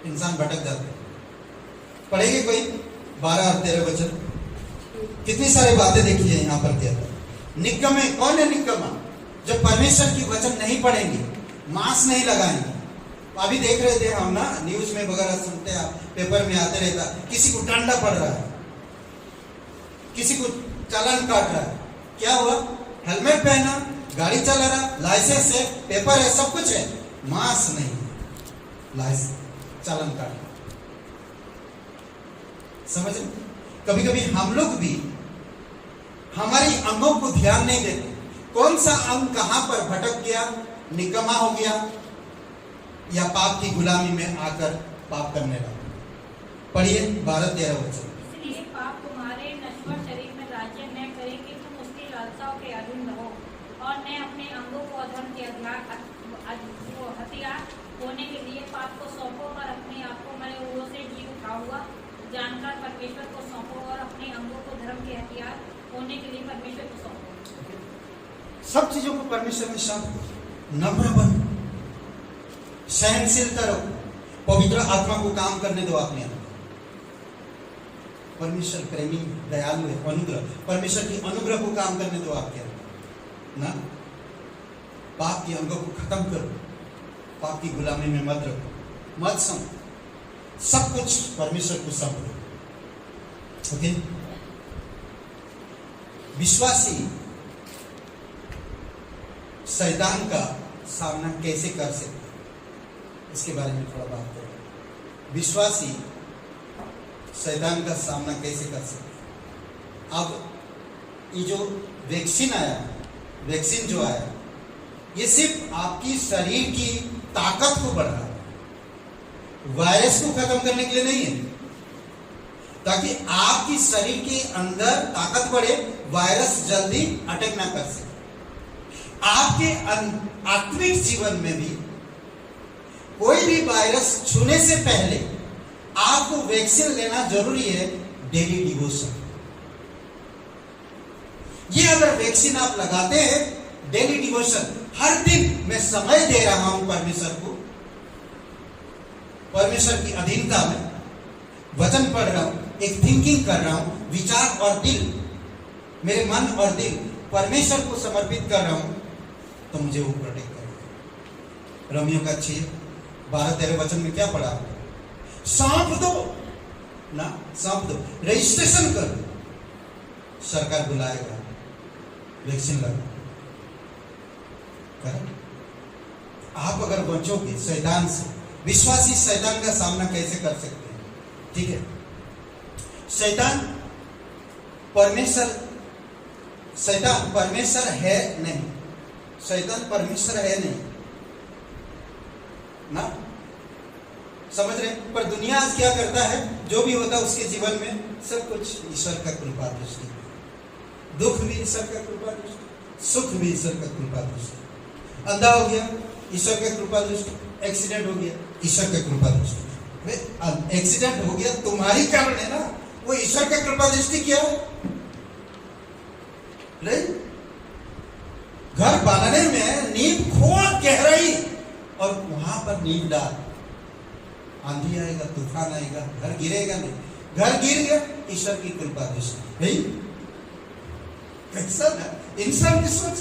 इंसान भटक जाता। पढ़ेंगे कोई 12 और 13 वचन। कितनी सारी बातें देखी है यहाँ पर। क्या निकम्मे? कौन है निकम्मा? जो परमेश्वर की वचन नहीं पढ़ेंगे, मांस नहीं लगाएंगे। अभी देख रहे थे हम ना, न्यूज में वगैरह सुनते हैं, पेपर में आते रहता, किसी को डंडा पड़ रहा है, किसी को चालान काट रहा है। क्या हुआ? हेलमेट पहना, गाड़ी चला रहा, लाइसेंस है, पेपर है, सब कुछ है, मांस नहीं, लाइसेंस, चालान काट। समझ? कभी कभी हम लोग भी हमारे अंगों को ध्यान नहीं देते। कौन सा अंग कहां पर भटक गया, निकम्मा हो गया, या पाप की गुलामी में आकर पाप करने लगा। पढ़िए 12-13 वचन। इसलिए पाप तुम्हारे नश्वर शरीर में राज्य न करे कि तुम उसकी लालसाओं के अधीन रहो, और न अपने अंगों को अधर्म के हथियार होने के लिए पाप को सौंपो, और अपने आप को मरे हुओं से जी उठा हुआ जानकर परमेश्वर को सौंपो, और अपने अंगों को धर्म के हथियार होने के लिए परमेश्वर को सौंपो। सब चीजों को परमेश्वर में सौंपो, नम्र बनो, सहनशील करो, पवित्र आत्मा को काम करने दो अपने अंदर। परमेश्वर प्रेमी दयालु है, अनुग्रह, परमेश्वर की अनुग्रह को काम करने दो आपके अंदर ना। पाप के अंगों को खत्म करो, पाप की गुलामी में मत रखो, मत सम, सब कुछ परमेश्वर को सौंप दो। ओके, विश्वासी शैतान का सामना कैसे कर सकते, इसके बारे में थोड़ा बात करें। विश्वासी शैतान का सामना कैसे कर सकते। अब ये जो वैक्सीन आया, वैक्सीन जो आया, ये सिर्फ आपकी शरीर की ताकत को बढ़ा है, वायरस को खत्म करने के लिए नहीं है, ताकि आपकी शरीर के अंदर ताकत बढ़े, वायरस जल्दी अटैक ना कर सके। आपके आत्मिक जीवन में भी कोई भी वायरस छूने से पहले आपको वैक्सीन लेना जरूरी है, डेली डिवोशन। ये अगर वैक्सीन आप लगाते हैं, डेली डिवोशन, हर दिन मैं समय दे रहा हूं परमेश्वर को, परमेश्वर की अधीनता में वचन पढ़ रहा हूं, एक थिंकिंग कर रहा हूं, विचार और दिल, मेरे मन और दिल परमेश्वर को समर्पित कर रहा हूं, तो मुझे वो प्रोटेक्ट करेगा। रोमियो का 6-12-13 वचन में क्या पढ़ा? सौंप दो ना, सौंप दो, रजिस्ट्रेशन कर, सरकार बुलाएगा, वैक्सीन लगा। आप अगर बचोगे शैतान से, विश्वासी शैतान का सामना कैसे कर सकते हैं? ठीक है, शैतान परमेश्वर है नहीं, शैतान परमेश्वर है नहीं ना। समझ रहे हैं? पर दुनिया आज क्या करता है, जो भी होता है उसके जीवन में सब कुछ ईश्वर का कृपा दृष्टि, दुख भी ईश्वर का कृपा दृष्टि, सुख भी ईश्वर का कृपा दृष्टि। अंधा हो गया, ईश्वर का कृपा दृष्टि। एक्सीडेंट हो गया, ईश्वर का कृपा दृष्टि। एक्सीडेंट हो गया तुम्हारी कारण है ना, वो ईश्वर का कृपा दृष्टि क्या है? नहीं? घर बनाने में नींव खोद गहराई और वहां पर नींव डाल, आंधी आएगा, तूफान आएगा, घर गिरेगा नहीं। घर गिर गया, ईश्वर की कृपा दृष्टि। नहीं कैसा ना इंसान की सोच,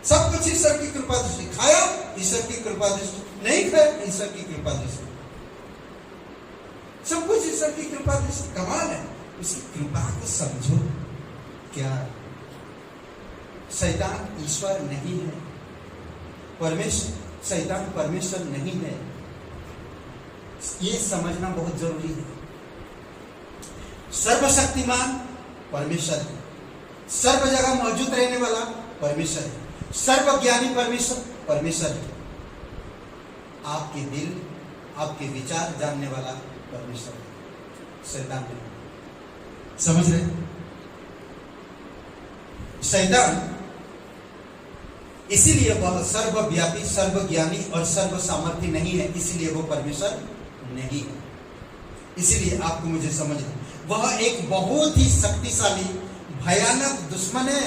सब कुछ ईश्वर की कृपा दृष्टि। खाया, ईश्वर की कृपा दृष्टि। नहीं खाया, ईश्वर की कृपा दृष्टि। सब कुछ ईश्वर की कृपा दृष्टि। कमाल है, उसकी कृपा को समझो। क्या शैतान ईश्वर नहीं है, शैतान परमेश्वर नहीं है, ये समझना बहुत जरूरी है। सर्वशक्तिमान परमेश्वर है, सर्व जगह मौजूद रहने वाला परमेश्वर है, सर्वज्ञानी परमेश्वर है, आपके दिल, आपके विचार जानने वाला परमेश्वर है, शैतान नहीं। समझ रहे? शैतान इसीलिए वह सर्वव्यापी, सर्वज्ञानी और सर्व सामर्थ्य नहीं है, इसीलिए वो परमेश्वर नहीं है। इसीलिए आपको मुझे समझना, वह एक बहुत ही शक्तिशाली भयानक दुश्मन है।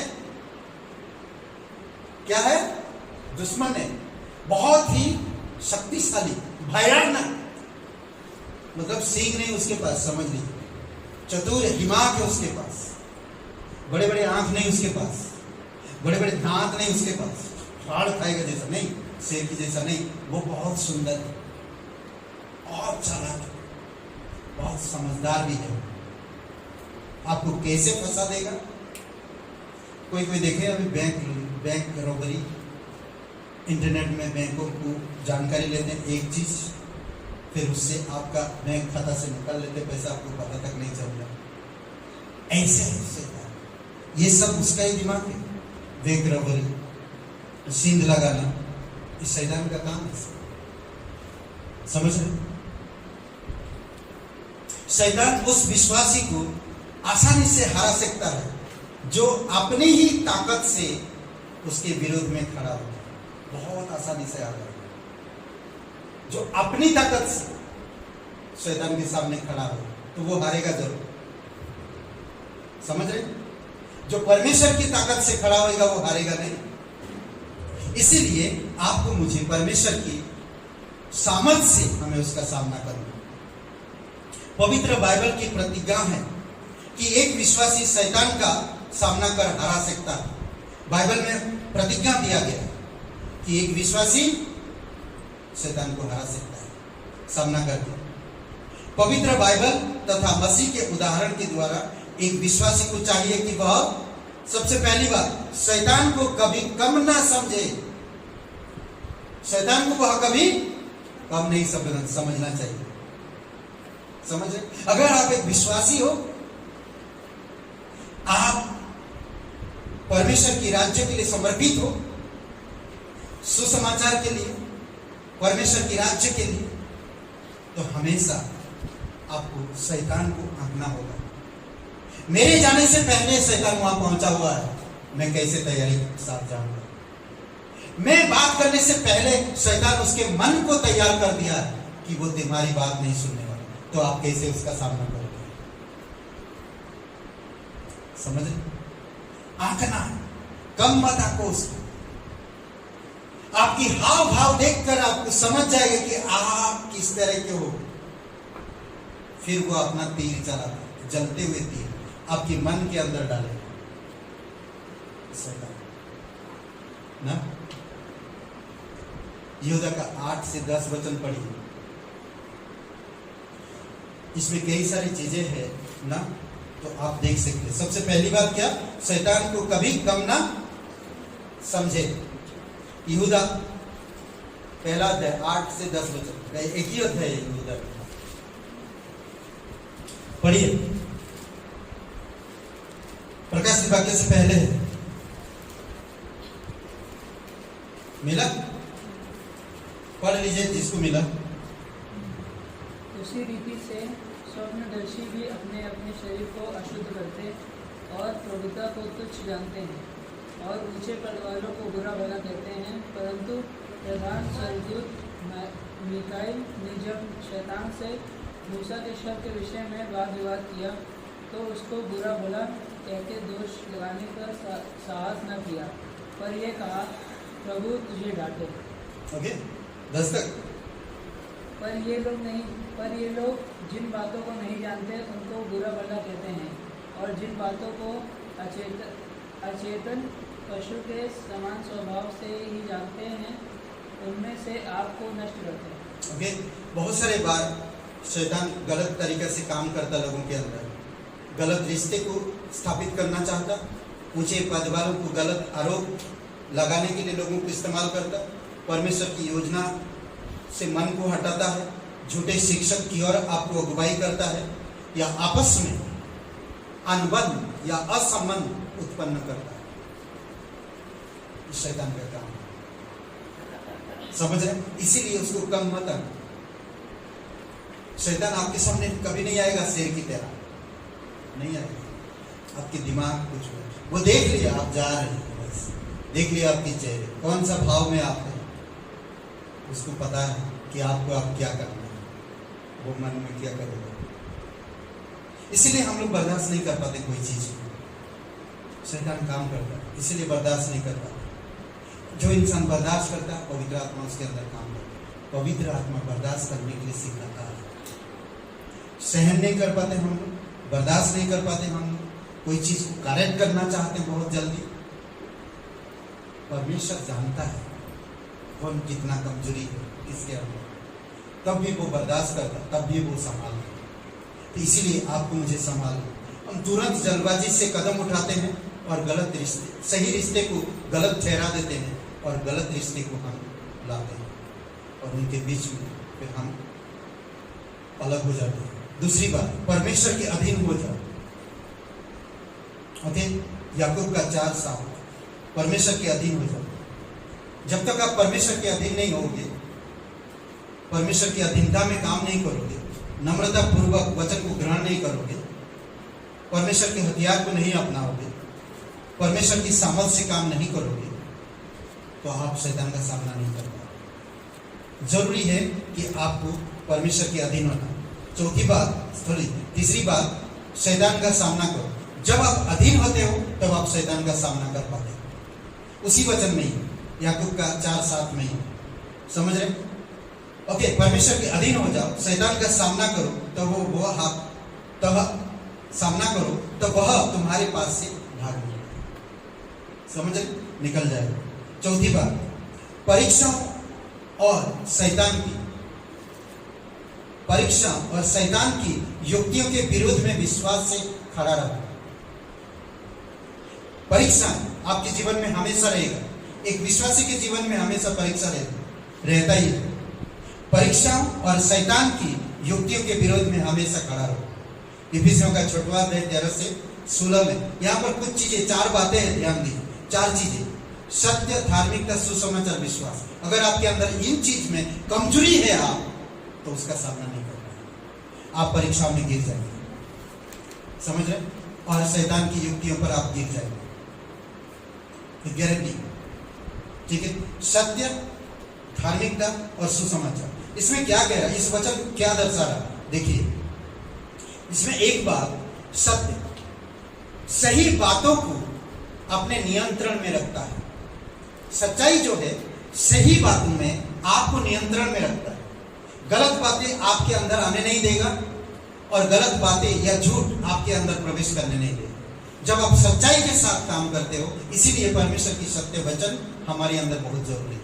क्या है? दुश्मन है, बहुत ही शक्तिशाली, भयानक। मतलब सींग नहीं उसके पास, समझ लीजिए। चतुर दिमाग है उसके पास, बड़े बड़े आंख नहीं उसके पास, बड़े बड़े दांत नहीं उसके पास, फाड़ खाएगा जैसा नहीं, शेर की जैसा नहीं। वो बहुत सुंदर है, बहुत चालाक है, बहुत समझदार भी है। आपको कैसे फंसा देगा? कोई देखे अभी बैंक रॉबरी, इंटरनेट में बैंकों को जानकारी लेते हैं एक चीज, फिर उससे आपका बैंक खाता से निकाल लेते पैसा, आपको पता तक नहीं चल रहा। ऐसे ये सब उसका ही दिमाग है। बैंक रॉबरी, सींध लगाना, इस शैतान का काम है। समझ रहे? शैतान उस विश्वासी को आसानी से हरा सकता है जो अपनी ही ताकत से उसके विरोध में खड़ा हो, बहुत आसानी से हारा। जो अपनी ताकत से शैतान के सामने खड़ा हो तो वो हारेगा जरूर। समझ रहे? जो परमेश्वर की ताकत से खड़ा होगा वो हारेगा नहीं। इसीलिए आपको मुझे परमेश्वर की सामर्थ से हमें उसका सामना करना। पवित्र बाइबल की प्रतिज्ञा है कि एक विश्वासी शैतान का सामना कर हरा सकता है। बाइबल में प्रतिज्ञा दिया गया कि एक विश्वासी शैतान को हरा सकता है, सामना करके। पवित्र बाइबल तथा मसीह के उदाहरण के द्वारा एक विश्वासी को चाहिए कि वह सबसे पहली बात शैतान को कभी कम ना समझे। शैतान को वह कभी कम नहीं समझना चाहिए। समझ रहे? अगर आप एक विश्वासी हो, आप परमेश्वर की राज्य के लिए समर्पित हो, सुसमाचार के लिए, परमेश्वर की राज्य के लिए, तो हमेशा आपको शैतान को आंकना होगा। मेरे जाने से पहले शैतान वहां पहुंचा हुआ है, मैं कैसे तैयारी के साथ जाऊंगा। मैं बात करने से पहले शैतान उसके मन को तैयार कर दिया है कि वो तुम्हारी बात नहीं सुनने वाला, तो आप कैसे उसका सामना करोगे। समझ? आंकना, कम मत आंको उसको। आपकी हाव भाव देखकर आपको समझ जाएगा कि आप किस तरह के हो। फिर वो अपना तीर चलाता, जलते हुए तीर आपके मन के अंदर डाले ना। यहूदा का 8 से 10 वचन पढ़िए, इसमें कई सारी चीजें हैं ना, तो आप देख सकते हैं। सबसे पहली बात क्या? शैतान को कभी कम ना समझे। यहूदा पहला अध्याय 8 से 10 वचन, एक ही अध्याय है यहूदा, पढ़िए। प्रकाश वाक्य से पहले है। मिला? पढ़ लीजिए जिसको मिला। उसी रीति से स्वप्नदर्शी भी अपने अपने शरीर को अशुद्ध करते और प्रभुता को तुच्छ जानते हैं और ऊंचे पद वालों को बुरा भला कहते हैं। परंतु प्रधान स्वर्गदूत मिकाईल ने जब शैतान से मूसा के शव के विषय में वाद विवाद किया तो उसको बुरा भला कहकर दोष लगाने का साहस न किया, पर यह कहा, प्रभु तुझे डांटे। ओके, 10 तक। पर ये लोग जिन बातों को नहीं जानते उनको बुरा भला कहते हैं और जिन बातों को अचेतन पशु के समान स्वभाव से ही जानते हैं उनमें से आपको नष्ट करते हैं। ओके, बहुत सारे बार शैतान गलत तरीके से काम करता, लोगों के अंदर गलत रिश्ते को स्थापित करना चाहता, ऊंचे पद वालों को गलत आरोप लगाने के लिए लोगों को इस्तेमाल करता, परमेश्वर की योजना से मन को हटाता है, झूठे शिक्षक की ओर आपको अगुवाई करता है, या आपस में अनबन या असंबंध उत्पन्न करता है। इस शैतान का काम समझ रहे, इसीलिए उसको कम मत आना। शैतान आपके सामने कभी नहीं आएगा शेर की तरह, नहीं आएगा। आपके दिमाग कुछ वो देख लिया, आप जा रहे हैं, बस देख लिया आपकी चेहरे, कौन सा भाव में आप हैं, उसको पता है कि आपको आप क्या करना है, वो मन में क्या करेगा। इसीलिए हम लोग बर्दाश्त नहीं कर पाते कोई चीज को, शैतान काम करता है, इसीलिए बर्दाश्त नहीं कर पाते। जो इंसान बर्दाश्त करता है, पवित्र आत्मा उसके अंदर काम करता है। पवित्र आत्मा बर्दाश्त करने के लिए सिखाता है। सहन नहीं कर पाते हम लोग, बर्दाश्त नहीं कर पाते हम लोग, कोई चीज को करेक्ट करना चाहते हैं बहुत जल्दी। परमेश्वर जानता है कौन कितना कमजोरी है इसके अंदर, तब भी वो बर्दाश्त करता, तब भी वो संभालता। तो इसीलिए आपको मुझे संभालना। हम तुरंत जल्दबाजी से कदम उठाते हैं और गलत रिश्ते, सही रिश्ते को गलत ठहरा देते हैं और गलत रिश्ते को हम लाते हैं और उनके बीच में फिर हम अलग हो जाते हैं। दूसरी बात, परमेश्वर के अधीन हो जाओ। ओके, याकूब का 4:7, परमेश्वर के अधीन हो जाओ। जब तक आप परमेश्वर के अधीन नहीं होगे, परमेश्वर की अधीनता में काम नहीं करोगे, नम्रता पूर्वक वचन को ग्रहण नहीं करोगे, परमेश्वर के हथियार को नहीं अपनाओगे, परमेश्वर की सामर्थ से काम नहीं करोगे, तो आप शैतान का सामना नहीं कर पाओगे। जरूरी है कि आपको परमेश्वर के अधीन होना। चौथी बात, तीसरी बात, शैतान का सामना करो। जब आप अधीन होते हो तब आप शैतान का सामना कर पाते हो। उसी वचन में ही, याकूब का 4:7 में ही, समझ रहे? ओके, परमेश्वर के अधीन हो जाओ, शैतान का सामना करो, तो सामना करो तो वह तुम्हारे पास से भाग जाएगा। समझ रहे? निकल जाएगा। चौथी बात, परीक्षा और शैतान की युक्तियों के विरोध में विश्वास से खड़ा रहो। परीक्षा आपके जीवन में हमेशा रहेगा, एक विश्वासी के जीवन में हमेशा परीक्षा रहता ही है। परीक्षाओं और शैतान की युक्तियों के विरोध में हमेशा खड़ा रहो। इफिसियों का 13:16 में यहाँ पर कुछ चीजें, 4 बातें हैं, ध्यान दीजिए। 4 चीजें, सत्य, धार्मिकता, सुसमाचार, विश्वास। अगर आपके अंदर इन चीज में कमजोरी है आप, तो उसका सामना नहीं कर पाएंगे, आप परीक्षाओं में गिर जाएंगे। समझ रहे? और शैतान की युक्तियों पर आप गिर जाएंगे, गारंटी। ठीक है, सत्य, धार्मिकता और सुसमाचार। इसमें क्या कह रहा है, इस वचन क्या दर्शा रहा है? देखिए, इसमें एक बात, सत्य, सही बातों को अपने नियंत्रण में रखता है। सच्चाई जो है, सही बातों में आपको नियंत्रण में रखता है। गलत बातें आपके अंदर आने नहीं देगा और गलत बातें या झूठ आपके अंदर प्रवेश करने नहीं देगा। जब आप सच्चाई के साथ काम करते हो, इसीलिए परमेश्वर की सत्य वचन हमारे अंदर बहुत जरूरी है।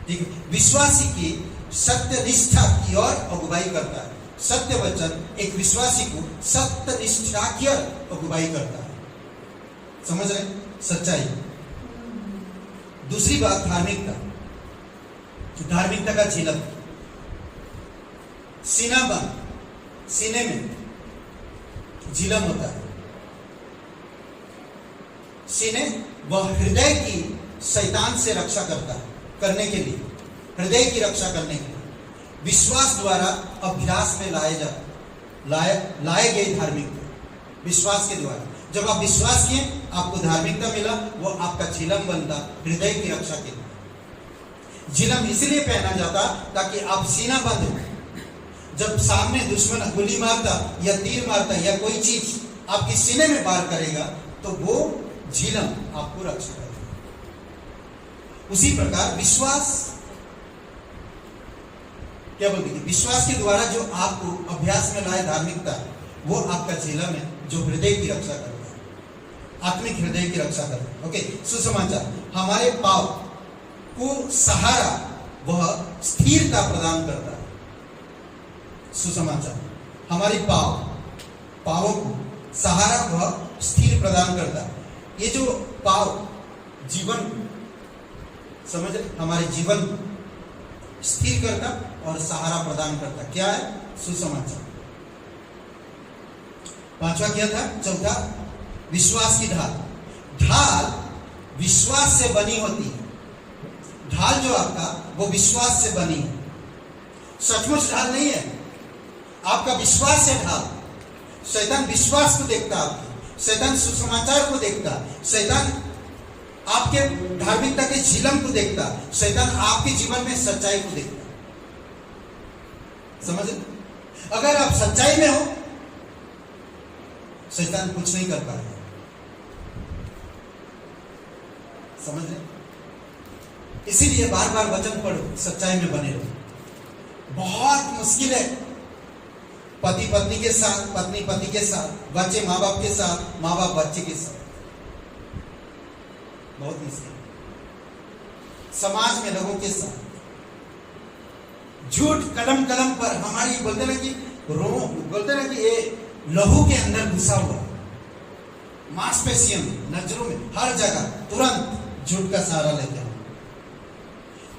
ठीक है, विश्वासी की सत्य निष्ठा की ओर अगुवाई करता है। सत्य वचन एक विश्वासी को सत्य निष्ठा की ओर अगुवाई करता है। समझ रहे? सच्चाई। दूसरी बात, धार्मिकता। धार्मिकता का झिलक, सीना बंद, सीने में झिलम होता है। सीने वह हृदय की शैतान से रक्षा करता है, करने के लिए, हृदय की रक्षा करने के लिए, विश्वास द्वारा अभ्यास में लाए गए धार्मिकता, विश्वास के द्वारा। जब आप विश्वास किए, आपको धार्मिकता मिला, वो आपका झिलम बनता हृदय की रक्षा के लिए। झिलम इसलिए पहना जाता ताकि आप सीना बंद हो। जब सामने दुश्मन गोली मारता या तीर मारता या कोई चीज आपके सीने में वार करेगा, तो वो झिलम आपको रक्षा करेगा। उसी प्रकार विश्वास, क्या बोलते हैं, विश्वास के द्वारा जो आपको अभ्यास में लाए धार्मिकता है, वो आपका झिलम है जो हृदय की रक्षा करता है, आत्मिक हृदय की रक्षा करता है। ओके, सुसमाचार, हमारे पाव को सहारा वह स्थिरता प्रदान करता है। सुसमाचार, हमारी पावों को सहारा वह स्थिर प्रदान करता है। ये जो पाव जीवन, समझ रहे, हमारे जीवन स्थिर करता और सहारा प्रदान करता। क्या है? सुसमाचार। पांचवा क्या था? चौथा, विश्वास की ढाल। ढाल विश्वास से बनी होती है। ढाल जो आपका, वो विश्वास से बनी है। सचमुच ढाल नहीं है, आपका विश्वास है ढाल। शैतान विश्वास को देखता, आपके शैतान सुसमाचार को देखता, शैतान आपके धार्मिकता के झिलम को देखता, शैतान आपके जीवन में सच्चाई को देखता। समझ? अगर आप सच्चाई में हो, शैतान कुछ नहीं कर पाएगा। समझ रहे? इसीलिए बार बार वचन पढ़ो, सच्चाई में बने रहो। बहुत मुश्किल है पति पत्नी के साथ, पत्नी पति के साथ, बच्चे माँ बाप के साथ, माँ बाप बच्चे के साथ, बहुत मुश्किल। समाज में लोगों के साथ झूठ कलम कलम पर, हमारी बोलते ना कि बोलते ना कि ये लहू के अंदर घुसा हुआ, मांसपेशियों में, नजरों में, हर जगह तुरंत झूठ का सहारा लेते हैं।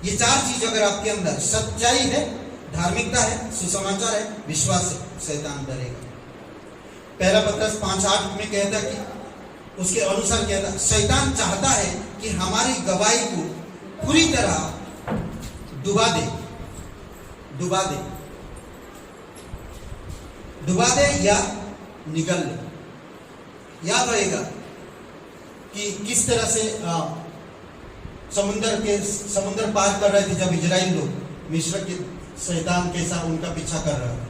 ये चार चीज अगर आपके अंदर, सच्चाई है, धार्मिकता है, सुसमाचार है, विश्वास है, शैतान डरेगा। पहला पत्रस 5:8 में कहता कि उसके अनुसार कहता, शैतान चाहता है कि हमारी गवाही को पूरी तरह डुबा दे या निगल ले। याद रहेगा कि किस तरह से समुद्र पार कर रहे थे जब इजराइल लोग, मिस्र के शैतान कैसा उनका पीछा कर रहा था।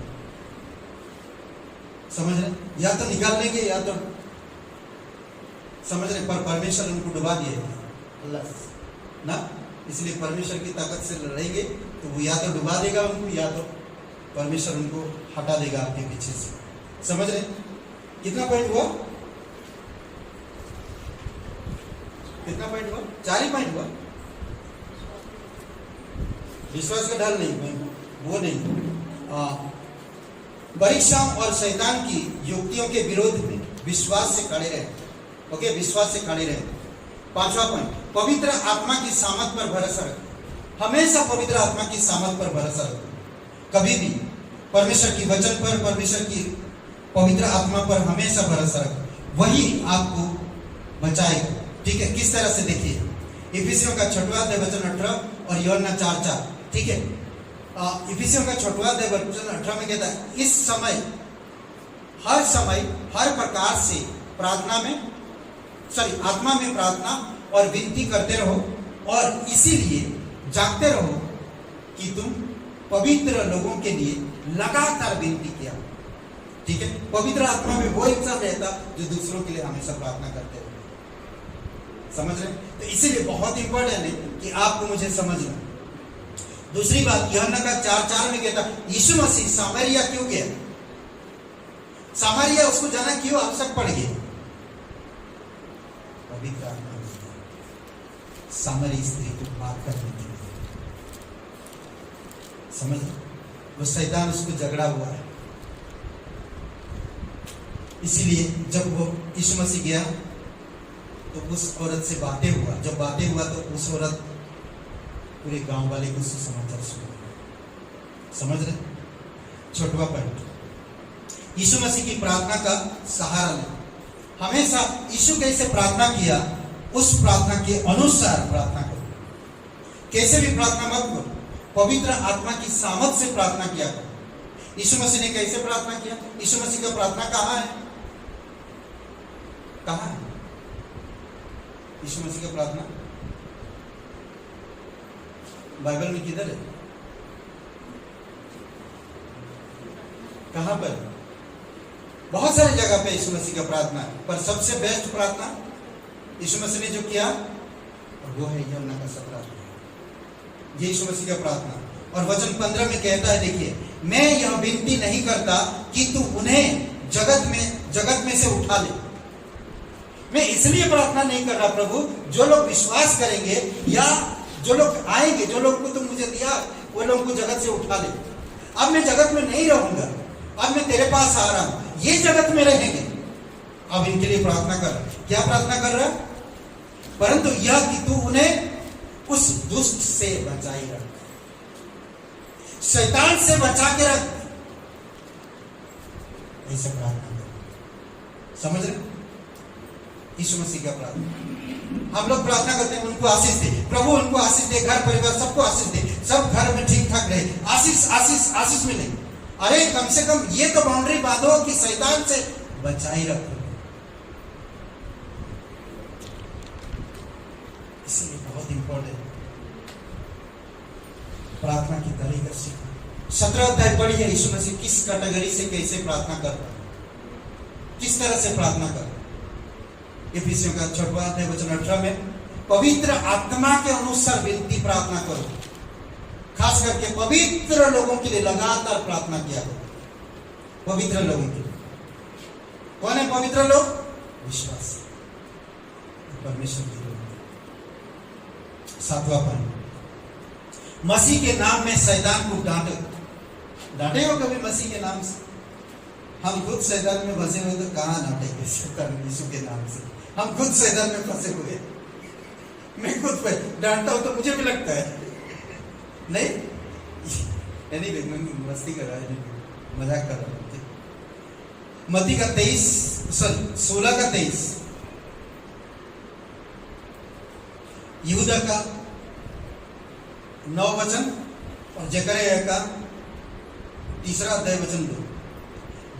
समझ रहे? या तो निकाल लेंगे या तो, समझ रहे, पर परमेश्वर उनको डुबा दिए अल्लाह ना, इसलिए परमेश्वर की ताकत से लड़ेंगे तो वो या तो डुबा देगा उनको, या तो परमेश्वर उनको हटा देगा आपके पीछे से। समझ रहे? कितना पॉइंट हुआ? कितना पॉइंट हुआ? 4 ही पॉइंट हुआ। विश्वास का ढाल नहीं, वो नहीं। परीक्षाओं और शैतान की युक्तियों के विरोध में विश्वास से खड़े रहे। ओके, विश्वास से खड़े रहे। 5वां पॉइंट, पवित्र आत्मा की सामर्थ पर भरोसा रखें। हमेशा पवित्र आत्मा की सामर्थ पर भरोसा रखें। कभी भी परमेश्वर की वचन पर, परमेश्वर की पवित्र आत्मा पर हमेशा भरोसा रखें, वही आपको बचाएगा। ठीक है? किस तरह से देखिए, इफिसियों का 6वां अध्याय वचन 18 और यूहन्ना 4:4। ठीक है, इफिसियों का 6वां अध्याय वचन 18 में कहता है, इस समय हर प्रकार से आत्मा में प्रार्थना और विनती करते रहो, और इसीलिए जागते रहो कि तुम पवित्र लोगों के लिए लगातार विनती किया। ठीक है, पवित्र आत्मा में वो इंसान रहता जो दूसरों के लिए हमेशा प्रार्थना करते रहे। समझ रहे? तो इसीलिए बहुत इंपॉर्टेंट है कि आपको मुझे समझना। दूसरी बात, यूहन्ना का 4:4 में कहता, यीशु मसीह सामरिया क्यों गया? सामरिया उसको जाना क्यों आवश्यक पड़ गया? पवित्र आत्मा सामरी स्त्री को बात करने के लिए। समझ? वो शैतान उसको झगड़ा हुआ है, इसीलिए जब वो यीशु मसीह गया तो उस औरत से बातें हुआ। जब बातें हुआ तो उस औरत पूरे गांव वाले को सुसमाचार सुना। समझ रहे? 6वां पॉइंट, यीशु मसीह की प्रार्थना का सहारा ले। हमेशा यीशु कैसे प्रार्थना किया, उस प्रार्थना के अनुसार प्रार्थना करो। कैसे भी प्रार्थना मत करो, पवित्र आत्मा की सामर्थ से प्रार्थना किया करो। यीशु मसीह ने कैसे प्रार्थना किया? यीशु मसीह का प्रार्थना कहाँ है? कहाँ है यीशु मसीह का प्रार्थना? बाइबल में किधर है? कहाँ पर? बहुत सारी जगह पे यीशु मसीह का प्रार्थना है, पर सबसे बेस्ट प्रार्थना यीशु मसीह ने जो किया वो है यूहन्ना का सा प्रार्थना। ये यीशु मसीह का प्रार्थना। और वचन 15 में कहता है, देखिए, मैं यह विनती नहीं करता कि तू उन्हें जगत में से उठा ले। मैं इसलिए प्रार्थना नहीं कर रहा प्रभु, जो लोग विश्वास करेंगे या जो लोग आएंगे, जो लोग को तुम मुझे दिया, वो लोग को जगत से उठा ले। अब मैं जगत में नहीं रहूंगा, अब मैं तेरे पास आ रहा हूं, ये जगत में रहेंगे। अब इनके लिए प्रार्थना कर। क्या प्रार्थना कर रहा है? परंतु यह कि तू उन्हें उस दुष्ट से बचाई रख, शैतान से बचा के रख। ऐसे प्रार्थना कर। समझ रहे? यीशु मसीह का प्रार्थना। हम लोग प्रार्थना करते हैं, उनको आशीष दे प्रभु, उनको आशीष दे, घर परिवार सबको आशीष दे, सब घर में ठीक ठाक रहे, आशीष आशीष आशीष मिले। अरे कम से कम ये तो बाउंड्री बांधो कि शैतान से बचाई रखो। इसलिए बहुत इंपॉर्टेंट प्रार्थना की तरीका सीखो। 17 अध्याय पढ़िए, यीशु मसीह किस कैटेगरी से कैसे प्रार्थना करता है, किस तरह से प्रार्थना कर। इफिसियों का 6वां अध्याय वचन 18 में, पवित्र आत्मा के अनुसार विनती प्रार्थना करो। खास करके पवित्र लोगों के लिए लगातार प्रार्थना किया करो। पवित्र लोगों के लिए। कौन है पवित्र लोग? विश्वासी, परमेश्वर के लोग। 7वां पॉइंट, मसीह के नाम में शैतान को डांटे हो कभी मसीह के नाम से? हम खुद शैतान में फंसे हुए तो कहां डांटेंगे शैतान यीशु के नाम से? हम खुद शैतान में फंसे हुए। मैं खुद पे डांटता हूं तो मुझे भी लगता है नहीं, anyway, मैं मस्ती कर रहा है, मजाक कर रहा हूं। मत्ती का 16 का 23, यहूदा का 9 वचन और जकरिया का 3 अध्याय वचन 2।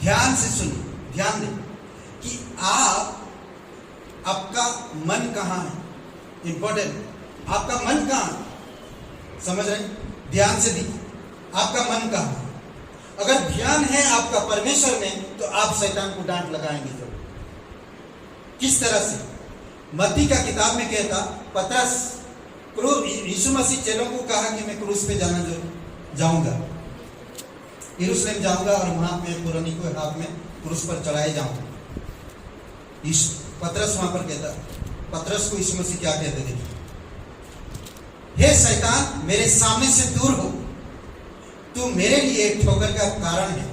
ध्यान से सुनिए, ध्यान दें कि आपका मन कहाँ है। इंपॉर्टेंट, आपका मन कहाँ है? समझ रहे? ध्यान से देखिए, आपका मन कहाँ है? अगर ध्यान है आपका परमेश्वर में, तो आप शैतान को डांट लगाएंगे जरूर। किस तरह से? मत्ती का किताब में कहता, पतरस यीशु मसीह चेलों को कहा कि मैं क्रूस पे जाऊंगा, यरूशलेम जाऊंगा और वहां पे पुरानी को हाथ में क्रूस पर चढ़ाए जाऊंगा। पतरस वहां पर कहता, पतरस को यीशु मसीह क्या कहते थे? हे शैतान, मेरे सामने से दूर हो, तू मेरे लिए ठोकर का कारण है।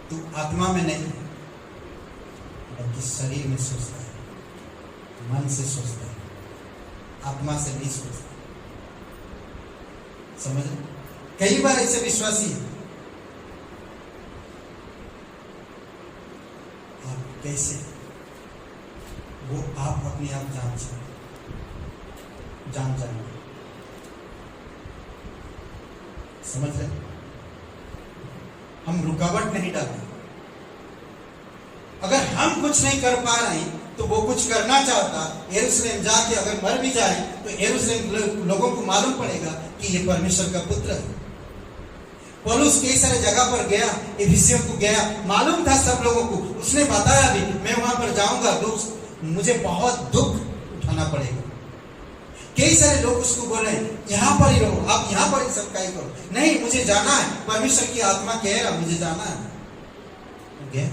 तू आत्मा में नहीं बल्कि शरीर में सोचता है, मन से सोचता है, आत्मा से नहीं सोचता। समझ? कई बार ऐसे विश्वासी है, आप कैसे वो आप अपने आप जान जाएंगे। समझ रहे? हम रुकावट नहीं डालते। अगर हम कुछ नहीं कर पा रहे तो वो कुछ करना चाहता, यरूशलेम जाके अगर मर भी जाए तो यरूशलेम लोगों को मालूम पड़ेगा कि ये परमेश्वर का पुत्र है। पौलुस कई सारे जगह पर गया, इफिसियों को गया, मालूम था सब लोगों को, उसने बताया भी मैं वहां पर जाऊंगा, मुझे बहुत दुख उठाना पड़ेगा। कई सारे लोग उसको बोले यहां पर ही रहो, आप यहां पर ही सब कार्य करो। नहीं, मुझे जाना है, परमेश्वर की आत्मा कह रहा मुझे जाना है। गया,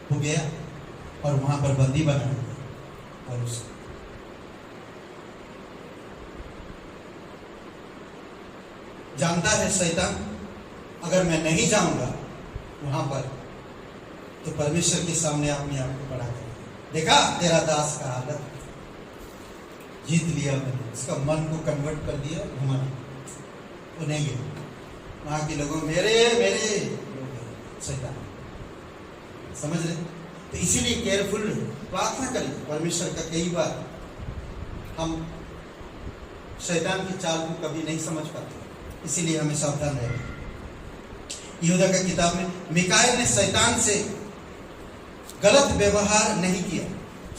वो गया और वहां पर बंदी बना और उसको जानता है शैतान, अगर मैं नहीं जाऊंगा वहां पर तो परमेश्वर के सामने अपने आप को खड़ा कर, देखा तेरा दास का हालत, जीत लिया मैंने, उसका मन को कन्वर्ट कर दिया। घुमाना वो नहीं गया, वहां के लोगों मेरे शैतान। समझ रहे? तो इसीलिए केयरफुल प्रार्थना करें परमेश्वर का। कई बार हम शैतान की चाल को कभी नहीं समझ पाते, इसीलिए हमें सावधान रहना। यहूदा का किताब में मिकाएल ने शैतान से गलत व्यवहार नहीं किया,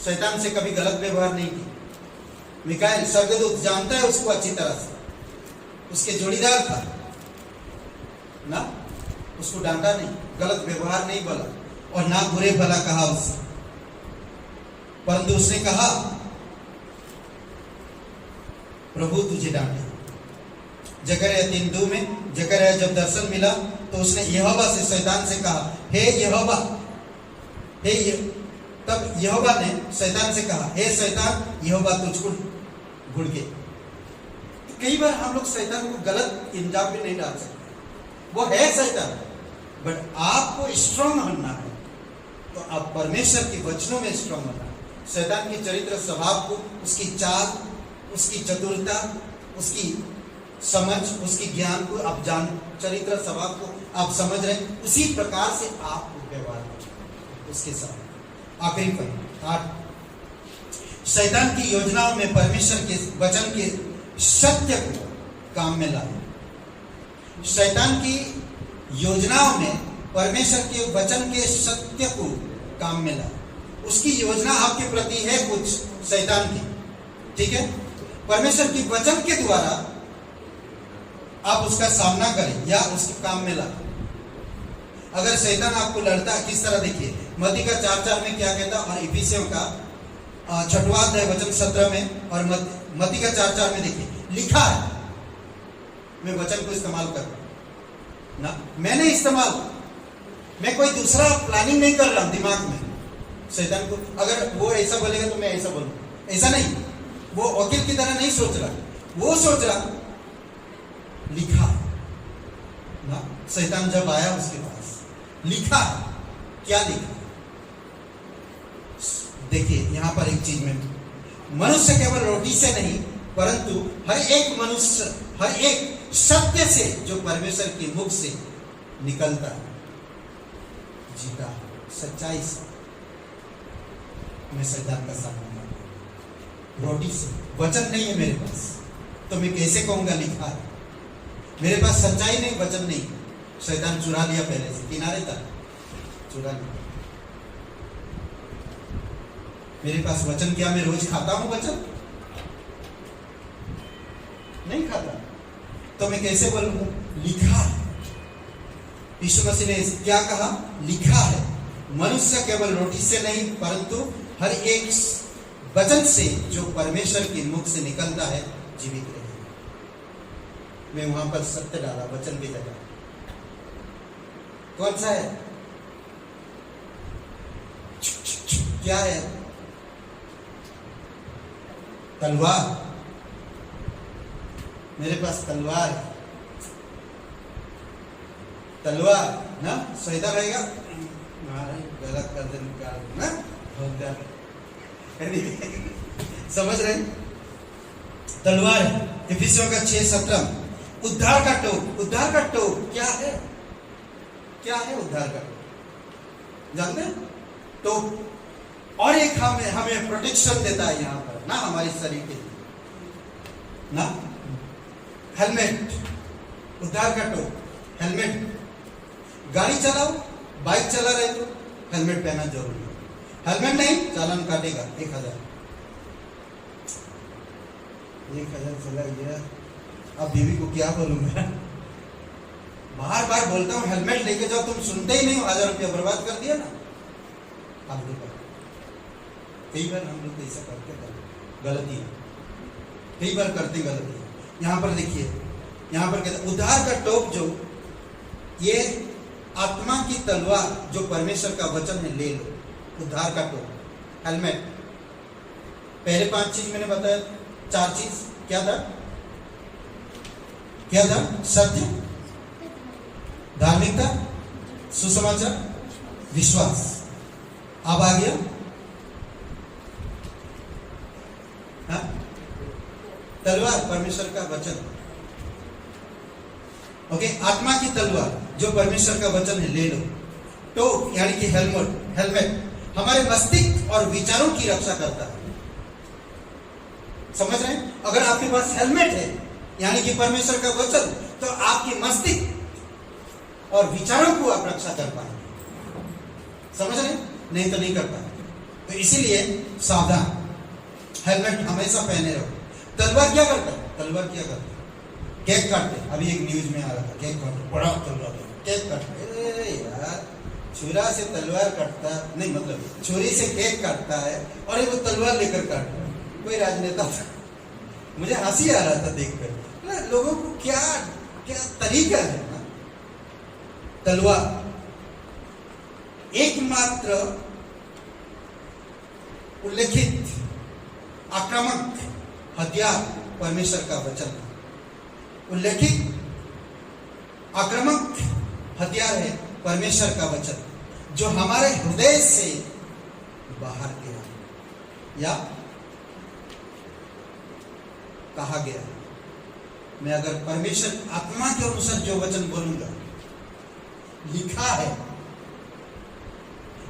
शैतान से कभी गलत व्यवहार नहीं किया। मिकाएल स्वर्गदूत जानता है उसको अच्छी तरह से, उसके जोड़ीदार था ना, उसको डांटा नहीं, गलत व्यवहार नहीं बोला और ना बुरे भला कहा उससे, परंतु उसने कहा प्रभु तुझे डांटे। जकरयाह 3:2 में जकरयाह जब दर्शन मिला तो उसने यहोवा से, शैतान से कहा, हे यहोवा, तब यहोवा ने शैतान से कहा, हे शैतान, यहोवा तुझको घुड़के। तो कई बार हम लोग शैतान को गलत इल्जाम भी नहीं डाल सकते, वो है शैतान, बट आपको स्ट्रांग होना है तो आप परमेश्वर के वचनों में स्ट्रांग होना है। शैतान की चरित्र स्वभाव को, उसकी चाल, उसकी चतुरता, उसकी समझ, उसकी ज्ञान को आप जान, चरित्र स्वभाव को आप समझ रहे, उसी प्रकार से आप व्यवहार करें उसके साथ। आखिरी पॉइंट 8, शैतान की योजनाओं में परमेश्वर के वचन के सत्य को काम में लाए। शैतान की योजनाओं में परमेश्वर के वचन के सत्य को काम में लाए। उसकी योजना आपके प्रति है कुछ शैतान की, ठीक है, परमेश्वर की वचन के द्वारा आप उसका सामना करें या उसके काम में लाए। अगर शैतान आपको लड़ता है किस तरह, देखिए मत्ती का 4:4 में क्या कहता, और इफिसियों का 6वां अध्याय वचन 17 में, और मत्ती का 4:4 में देखिए लिखा है, मैं वचन को इस्तेमाल कर रहा हूं ना, मैंने इस्तेमाल, मैं कोई दूसरा प्लानिंग नहीं कर रहा हूं दिमाग में। शैतान को अगर वो ऐसा बोलेगा तो मैं ऐसा बोलूं, ऐसा नहीं, वो वकील की तरह नहीं सोच रहा, वो सोच रहा लिखा है ना। शैतान जब आया उसके पास लिखा है, क्या लिखा? देखिए यहां पर एक चीज में, मनुष्य केवल रोटी से नहीं परंतु हर एक मनुष्य, हर एक सत्य से जो परमेश्वर के मुख से निकलता है जीता है, सच्चाई से। मैं शैतान का सामना करूं रोटी से, वचन नहीं है मेरे पास तो मैं कैसे कहूंगा लिखा है? मेरे पास सच्चाई नहीं, वचन नहीं, शैतान चुरा लिया पहले से, किनारे तक चुरा लिया। मेरे पास वचन क्या, मैं रोज खाता हूं वचन? नहीं खाता, तो मैं कैसे बोलूंगा लिखा है? यीशु मसीह ने क्या कहा? लिखा है, मनुष्य केवल रोटी से नहीं परंतु हर एक वचन से जो परमेश्वर के मुख से निकलता है जीवित रहे। मैं वहां पर सत्य डाला वचन की जगह, कौन सा है? क्या है? तलवार। मेरे पास तलवार है, तलवार ना, सहीदा रहेगा, गलत कर दे निकाल ना, समझ रहे? तलवार है। इफिसियों का 6:17 उद्धार का टोप। उद्धार का टोप क्या है? क्या है उद्धार का टोप? जानते हैं? टोप। और एक हमें प्रोटेक्शन देता है यहाँ पर ना, हमारे शरीर के लिए ना, हेलमेट, उद्धार का टोप, हेलमेट। गाड़ी चलाओ, बाइक चला रहे तो हेलमेट पहनना जरूरी है। हेलमेट नहीं, चालान काटेगा 1000 चला गया। अब बीवी को क्या बोलूंगा? बार बार बोलता हूँ हेलमेट लेके जाओ, तुम सुनते ही नहीं हो, 1000 रुपया बर्बाद कर दिया ना। आप देखो कई बार हम लोग ऐसा करते, गलती है, कई बार करते गलती है। यहाँ पर देखिए, यहाँ पर कहते उद्धार का टोप, जो ये आत्मा की तलवार जो परमेश्वर का वचन है, ले लो। उद्धार का टोप, हेलमेट। पहले 5 चीज मैंने बताया, 4 चीज क्या था? क्या था? सत्य, धार्मिकता, सुसमाचार, विश्वास। अब आ गया तलवार, परमेश्वर का वचन। ओके, आत्मा की तलवार जो परमेश्वर का वचन है, ले लो। टोप यानी कि हेलमेट हमारे मस्तिष्क और विचारों की रक्षा करता है। समझ रहे हैं? अगर आपके पास हेलमेट है यानी कि परमेश्वर का वचन, तो आपकी मस्तिष्क और विचारों को आप रक्षा कर पाएंगे। समझ रहे? नहीं तो नहीं कर पाएंगे। तो इसीलिए सावधान, हेलमेट हमेशा पहने रहो। तलवार क्या करता है? तलवार क्या करता है? केक काटते। अभी एक न्यूज में आ रहा था, केक काटते, बड़ा तलवार केक काटते। अरे यार, छुरा से तलवार काटता नहीं, मतलब छुरी से केक काटता है और वो तलवार लेकर काटता है। कोई राजनेता था, मुझे हंसी आ रहा था देखकर। लोगों को क्या क्या तरीका है ना। तलवार एकमात्र उल्लेखित आक्रामक हथियार परमेश्वर का वचन है। उल्लेखित आक्रामक हथियार है परमेश्वर का वचन, जो हमारे हृदय से बाहर गया या कहा गया। मैं अगर परमेश्वर आत्मा के अनुसार जो वचन बोलूंगा, लिखा है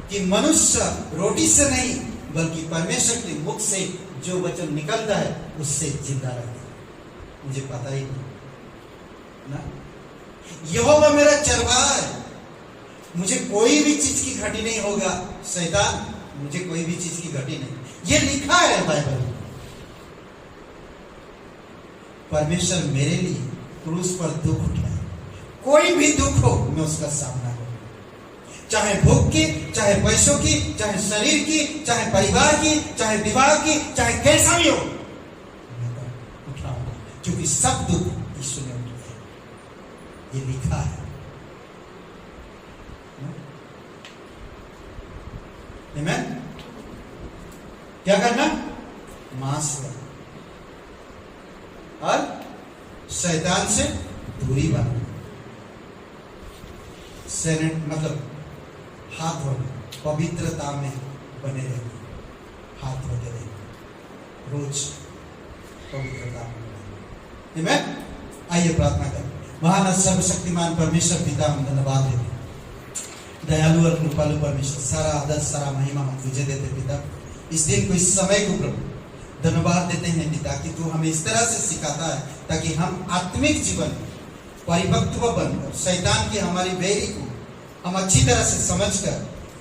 कि मनुष्य रोटी से नहीं बल्कि परमेश्वर के मुख से जो वचन निकलता है उससे जिंदा रहता है। मुझे पता ही नहीं ना, यहोवा मेरा चरवाहा है, मुझे कोई भी चीज की घटी नहीं होगा। शैतान, मुझे कोई भी चीज की घटी नहीं। ये लिखा है बाइबल में। परमेश्वर मेरे लिए क्रूस पर दुख उठाए। कोई भी दुख हो, मैं उसका सामना करूंगा। चाहे भूख की, चाहे पैसों की, चाहे शरीर की, चाहे परिवार की, चाहे विवाह की, चाहे कैसा भी हो, मैं उठाऊंगा, क्योंकि सब दुख यीशु ने उठाया। ये लिखा है। आमीन। क्या करना? मांस और शैतान से दूरी बनाना। सेनेट मतलब हाथ धोना, पवित्रता में बने रहना, हाथ धोते रहना, रोज पवित्रता में। आमीन। आइए प्रार्थना करें। महान सर्वशक्तिमान परमेश्वर पिता, हम धन्यवाद देते, दयालु और कृपालु परमेश्वर, सारा आदर सारा महिमा हम तुझे देते पिता। इस दिन को, इस समय को प्रभु धन्यवाद देते हैं पिता कि तू हमें इस तरह से सिखाता है ताकि हम आत्मिक जीवन परिपक्व बनकर शैतान की हमारी बैरी को हम अच्छी तरह से समझकर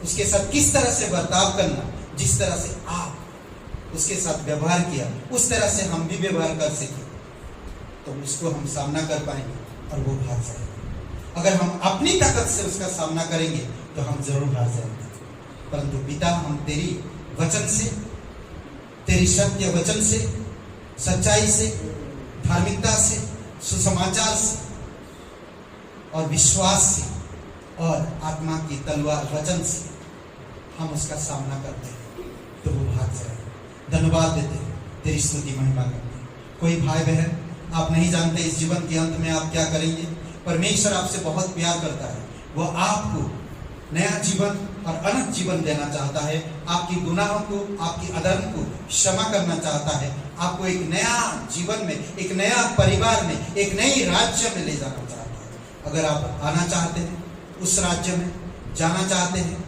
उसके साथ किस तरह से बर्ताव करना, जिस तरह से आप उसके साथ व्यवहार किया उस तरह से हम भी व्यवहार कर सके, तो उसको हम सामना कर पाएंगे और वो भाग जाएगा। अगर हम अपनी ताकत से उसका सामना करेंगे तो हम जरूर भाग जाएंगे। परंतु पिता, हम तेरी वचन से, तेरी सत्य वचन से, सच्चाई से, धार्मिकता से, सुसमाचार से और विश्वास से और आत्मा की तलवार वचन से हम उसका सामना करते हैं तो वो भाग जाएगा। धन्यवाद देते हैं, तेरी स्तुति महिमा करते हैं। कोई भाई बहन, आप नहीं जानते इस जीवन के अंत में आप क्या करेंगे। परमेश्वर आपसे बहुत प्यार करता है। वो आपको नया जीवन और अनंत जीवन देना चाहता है। आपकी गुनाहों को, आपकी अधर्म को क्षमा करना चाहता है। आपको एक नया जीवन में, एक नया परिवार में, एक नई राज्य में ले जाना चाहता है। अगर आप आना चाहते हैं, उस राज्य में जाना चाहते हैं,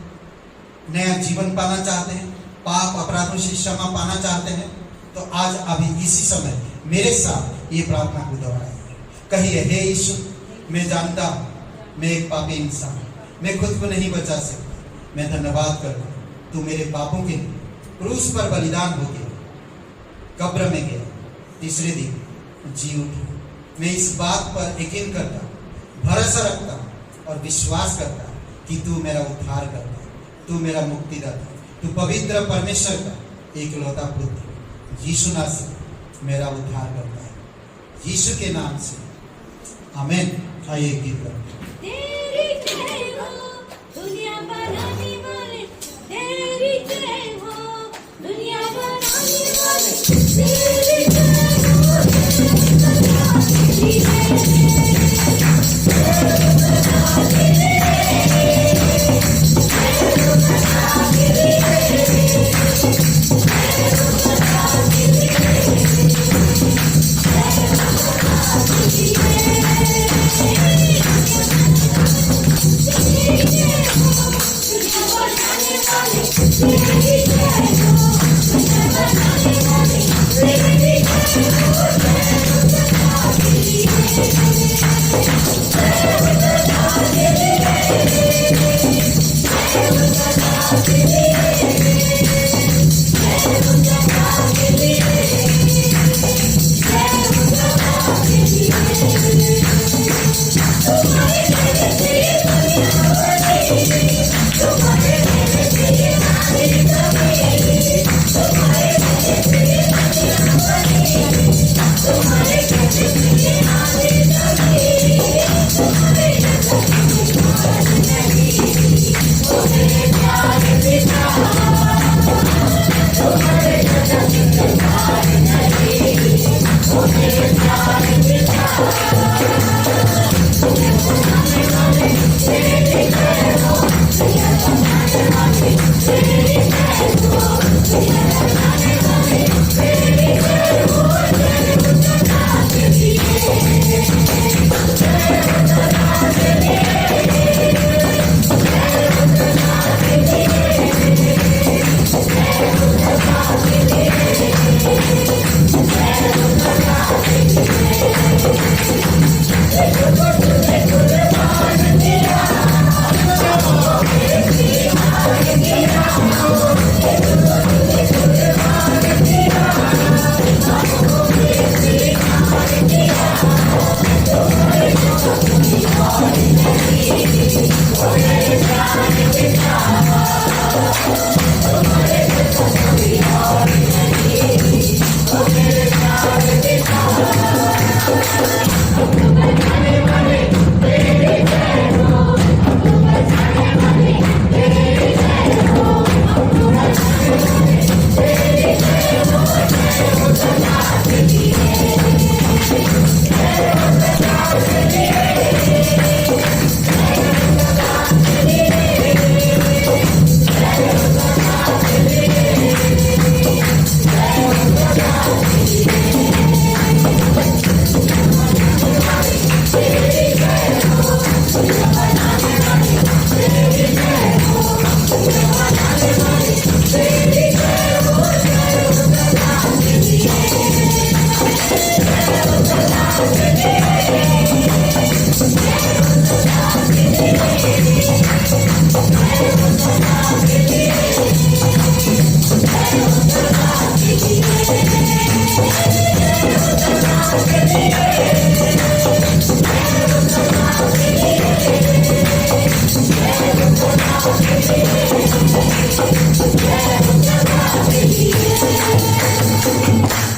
नया जीवन पाना चाहते हैं, पाप अपराधों से क्षमा पाना चाहते हैं, तो आज अभी इसी समय मेरे साथ ये प्रार्थना को दोहराइए। कहिए, हे यीशु, मैं जानता हूँ मैं एक पापी इंसान हूँ, मैं खुद को नहीं बचा सकता। मैं धन्यवाद करता हूँ, तू मेरे पापों के लिए क्रूस पर बलिदान हो गया, कब्र में गया, तीसरे दिन जी उठा। मैं इस बात पर यकीन करता हूँ, भरोसा रखता हूँ और विश्वास करता हूँ कि तू मेरा उद्धार करता है, तू मेरा मुक्तिदाता, तू पवित्र परमेश्वर का एकलौता पुत्र यीशु नासरी मेरा उद्धार करता है। यीशु के नाम से आमीन। आइए गीत करें। तेरी जय हो दुनिया बनाने वाले, तेरी जय हो दुनिया बनाने वाले, तेरी जय हो तेरी जय हो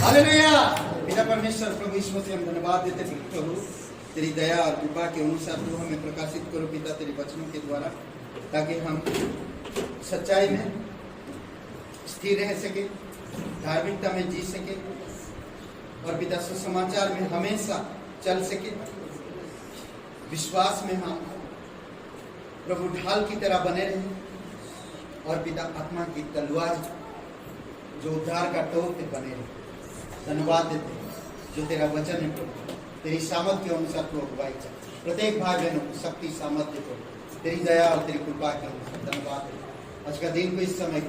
हालेलुया। पिता परमेश्वर प्रभु यीशु मसीह हम धन्यवाद देते हैं प्रभु, तेरी दया और कृपा के अनुसार तू हमें प्रकाशित करो पिता तेरे वचनों के द्वारा, ताकि हम सच्चाई में स्थिर रह सके, धार्मिकता में जी सके और पिता सुसमाचार में हमेशा चल सके। विश्वास में हम प्रभु ढाल की तरह बने रहे और पिता आत्मा की तलवार जो उद्धार का टोप पे बने रहे। धन्यवाद देते हैं जो तेरा वचन है प्रभु, तेरी सामर्थ्य के अनुसार तू अगुवाई कर प्रत्येक भाई बहनों को शक्ति सामर्थ्य को तेरी दया और तेरी कृपा के अनुसार धन्यवाद है। आज का दिन को इस समय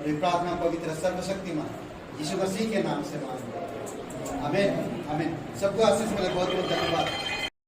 और ये प्रार्थना पवित्र सर्वशक्तिमान यीशु मसीह के नाम से मांगते हैं। आमीन आमीन। सबको आशीष मिले। बहुत बहुत धन्यवाद।